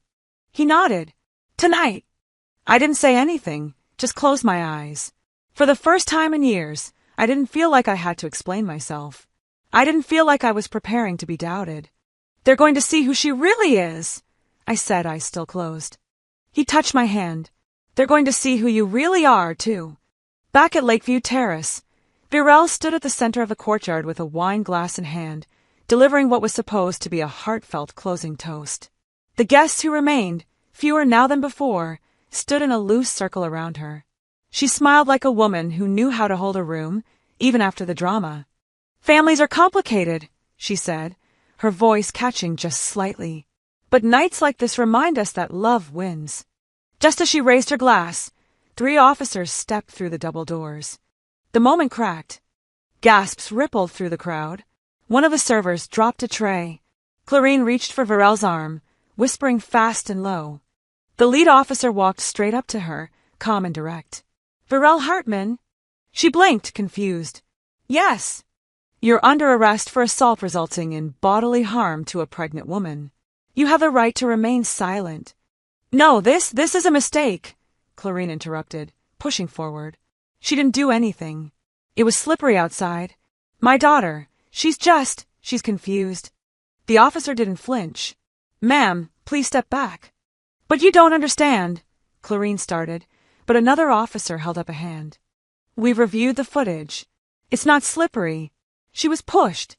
He nodded. "Tonight." I didn't say anything, just closed my eyes. For the first time in years, I didn't feel like I had to explain myself. I didn't feel like I was preparing to be doubted. "They're going to see who she really is," I said, eyes still closed. He touched my hand. "They're going to see who you really are, too." Back at Lakeview Terrace, Virel stood at the center of the courtyard with a wine glass in hand, delivering what was supposed to be a heartfelt closing toast. The guests who remained, fewer now than before, stood in a loose circle around her. She smiled like a woman who knew how to hold a room, even after the drama. "Families are complicated," she said, her voice catching just slightly. "But nights like this remind us that love wins." Just as she raised her glass, 3 officers stepped through the double doors. The moment cracked. Gasps rippled through the crowd. One of the servers dropped a tray. Clarine reached for Virel's arm, whispering fast and low. The lead officer walked straight up to her, calm and direct. "Virel Hartman?" She blinked, confused. "Yes." "You're under arrest for assault resulting in bodily harm to a pregnant woman. You have the right to remain silent." "No, this is a mistake," Clarine interrupted, pushing forward. "She didn't do anything. It was slippery outside. My daughter, she's confused." The officer didn't flinch. "Ma'am, please step back." "But you don't understand," Clarine started, but another officer held up a hand. "We've reviewed the footage. It's not slippery. She was pushed."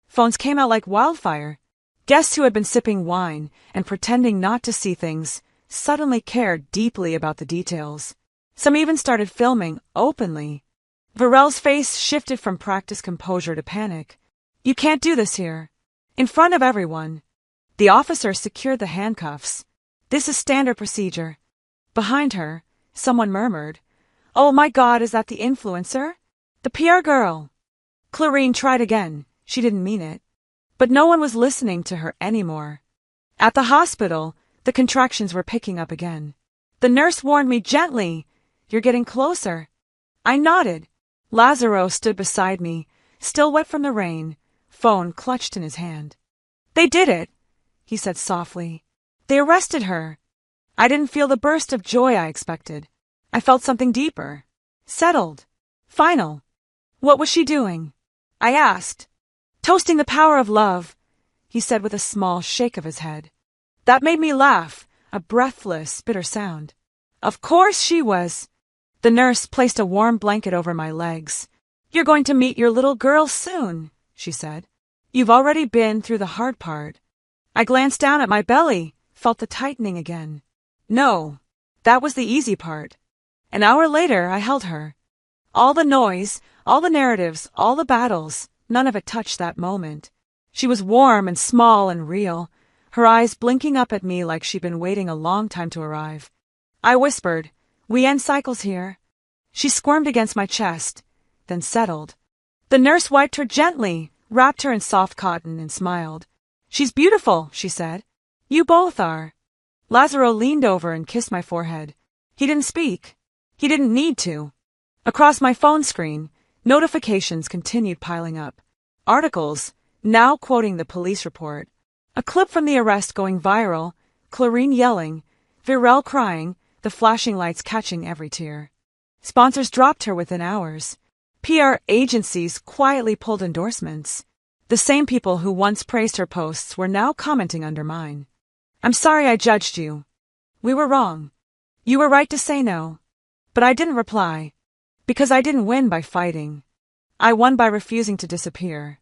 Phones came out like wildfire. Guests who had been sipping wine and pretending not to see things suddenly cared deeply about the details. Some even started filming openly. Virel's face shifted from practiced composure to panic. "You can't do this here. In front of everyone." The officer secured the handcuffs. "This is standard procedure." Behind her, someone murmured, "Oh my God, is that the influencer? The PR girl?" Clarine tried again. She didn't mean it. But no one was listening to her anymore. At the hospital, the contractions were picking up again. The nurse warned me gently, "You're getting closer." I nodded. Lazaro stood beside me, still wet from the rain, phone clutched in his hand. "They did it," he said softly. "They arrested her." I didn't feel the burst of joy I expected. I felt something deeper. Settled. Final. "What was she doing?" I asked. "Toasting the power of love," he said with a small shake of his head. That made me laugh, a breathless, bitter sound. "Of course she was." The nurse placed a warm blanket over my legs. You're going to meet your little girl soon, she said. You've already been through the hard part. I glanced down at my belly, felt the tightening again. No, that was the easy part. An hour later, I held her. All the noise, all the narratives, all the battles, none of it touched that moment. She was warm and small and real, her eyes blinking up at me like she'd been waiting a long time to arrive. I whispered, "We end cycles here." She squirmed against my chest, then settled. The nurse wiped her gently, wrapped her in soft cotton, and smiled. "She's beautiful," she said. "You both are." Lazaro leaned over and kissed my forehead. He didn't speak. He didn't need to. Across my phone screen, notifications continued piling up. Articles, now quoting the police report. A clip from the arrest going viral, Clarine yelling, Virel crying, the flashing lights catching every tear. Sponsors dropped her within hours. PR agencies quietly pulled endorsements. The same people who once praised her posts were now commenting under mine. "I'm sorry I judged you. We were wrong. You were right to say no." But I didn't reply. Because I didn't win by fighting. I won by refusing to disappear.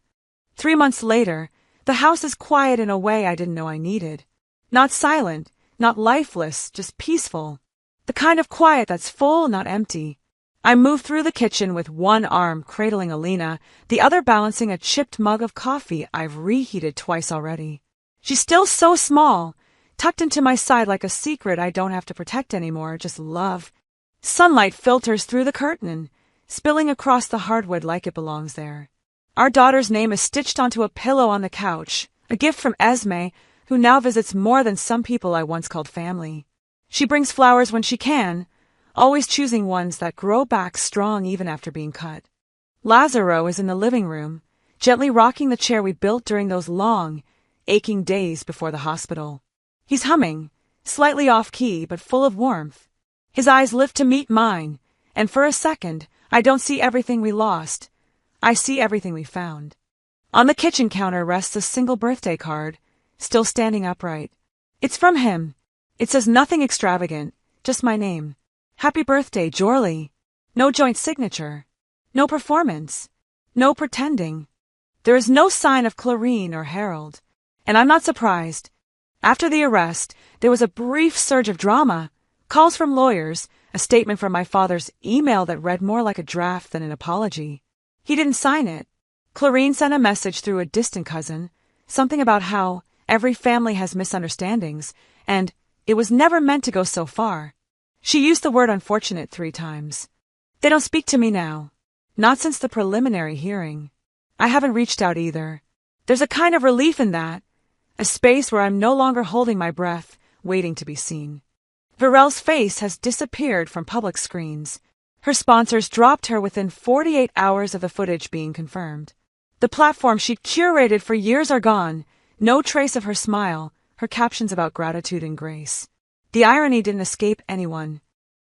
3 months later, the house is quiet in a way I didn't know I needed. Not silent, not lifeless, just peaceful. The kind of quiet that's full, not empty. I moved through the kitchen with one arm cradling Alina, the other balancing a chipped mug of coffee I've reheated twice already. She's still so small, tucked into my side like a secret I don't have to protect anymore, just love. Sunlight filters through the curtain, spilling across the hardwood like it belongs there. Our daughter's name is stitched onto a pillow on the couch, a gift from Esme, who now visits more than some people I once called family. She brings flowers when she can, always choosing ones that grow back strong even after being cut. Lazaro is in the living room, gently rocking the chair we built during those long, aching days before the hospital. He's humming, slightly off-key but full of warmth. His eyes lift to meet mine, and for a second, I don't see everything we lost. I see everything we found. On the kitchen counter rests a single birthday card, still standing upright. It's from him. It says nothing extravagant, just my name. Happy birthday, Jorly. No joint signature. No performance. No pretending. There is no sign of Clarine or Harold. And I'm not surprised. After the arrest, there was a brief surge of drama. Calls from lawyers, a statement from my father's email that read more like a draft than an apology. He didn't sign it. Clarine sent a message through a distant cousin, something about how every family has misunderstandings, and it was never meant to go so far. She used the word unfortunate 3 times. They don't speak to me now. Not since the preliminary hearing. I haven't reached out either. There's a kind of relief in that, a space where I'm no longer holding my breath, waiting to be seen. Virel's face has disappeared from public screens. Her sponsors dropped her within 48 hours of the footage being confirmed. The platform she'd curated for years are gone, no trace of her smile, her captions about gratitude and grace. The irony didn't escape anyone.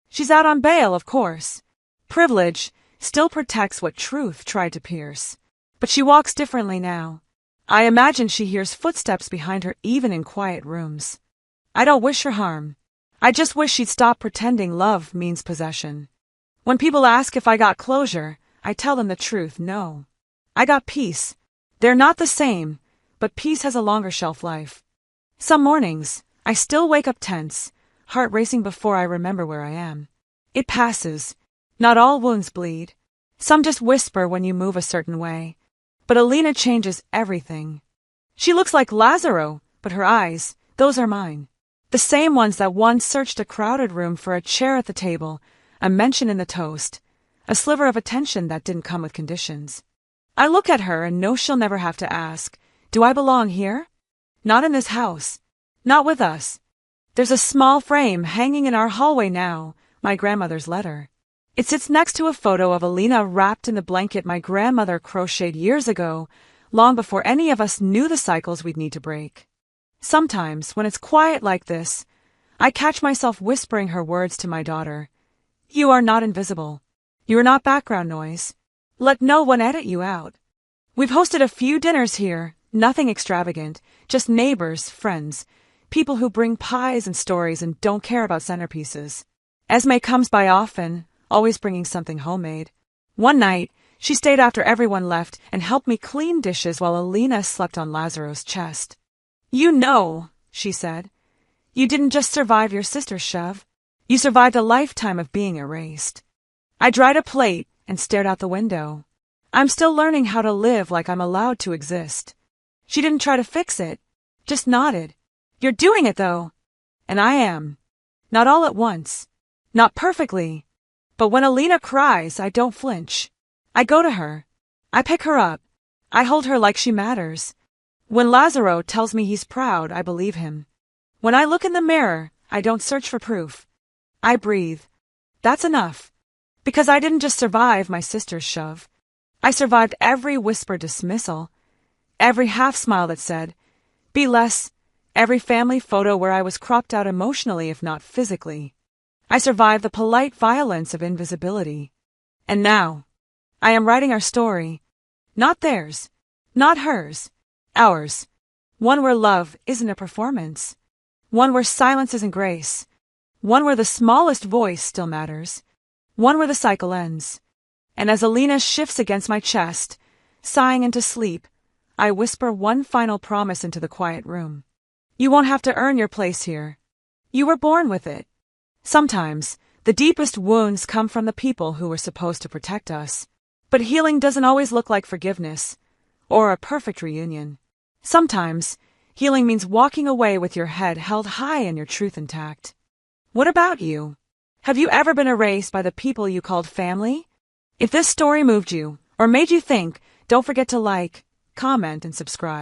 She's out on bail, of course. Privilege still protects what truth tried to pierce. But she walks differently now. I imagine she hears footsteps behind her even in quiet rooms. I don't wish her harm. I just wish she'd stop pretending love means possession. When people ask if I got closure, I tell them the truth, no. I got peace. They're not the same, but peace has a longer shelf life. Some mornings, I still wake up tense, heart racing before I remember where I am. It passes. Not all wounds bleed. Some just whisper when you move a certain way. But Alina changes everything. She looks like Lazaro, but her eyes, those are mine. The same ones that once searched a crowded room for a chair at the table, a mention in the toast, a sliver of attention that didn't come with conditions. I look at her and know she'll never have to ask, do I belong here? Not in this house. Not with us. There's a small frame hanging in our hallway now, my grandmother's letter. It sits next to a photo of Alina wrapped in the blanket my grandmother crocheted years ago, long before any of us knew the cycles we'd need to break. Sometimes, when it's quiet like this, I catch myself whispering her words to my daughter. You are not invisible. You are not background noise. Let no one edit you out. We've hosted a few dinners here, nothing extravagant, just neighbors, friends, people who bring pies and stories and don't care about centerpieces. Esme comes by often, always bringing something homemade. One night, She stayed after everyone left and helped me clean dishes while Alina slept on Lazaro's chest. You know, she said, you didn't just survive your sister's shove. You survived a lifetime of being erased. I dried a plate and stared out the window. I'm still learning how to live like I'm allowed to exist. She didn't try to fix it, just nodded. You're doing it, though. And I am. Not all at once. Not perfectly. But when Alina cries, I don't flinch. I go to her. I pick her up. I hold her like she matters. When Lazaro tells me he's proud, I believe him. When I look in the mirror, I don't search for proof. I breathe. That's enough. Because I didn't just survive my sister's shove. I survived every whispered dismissal, every half-smile that said, "Be less," every family photo where I was cropped out emotionally if not physically. I survived the polite violence of invisibility. And now, I am writing our story. Not theirs. Not hers. Ours. One where love isn't a performance. One where silence isn't grace. One where the smallest voice still matters. One where the cycle ends. And as Alina shifts against my chest, sighing into sleep, I whisper one final promise into the quiet room. You won't have to earn your place here. You were born with it. Sometimes, the deepest wounds come from the people who were supposed to protect us. But healing doesn't always look like forgiveness, or a perfect reunion. Sometimes, healing means walking away with your head held high and your truth intact. What about you? Have you ever been erased by the people you called family? If this story moved you, or made you think, don't forget to like, comment, and subscribe.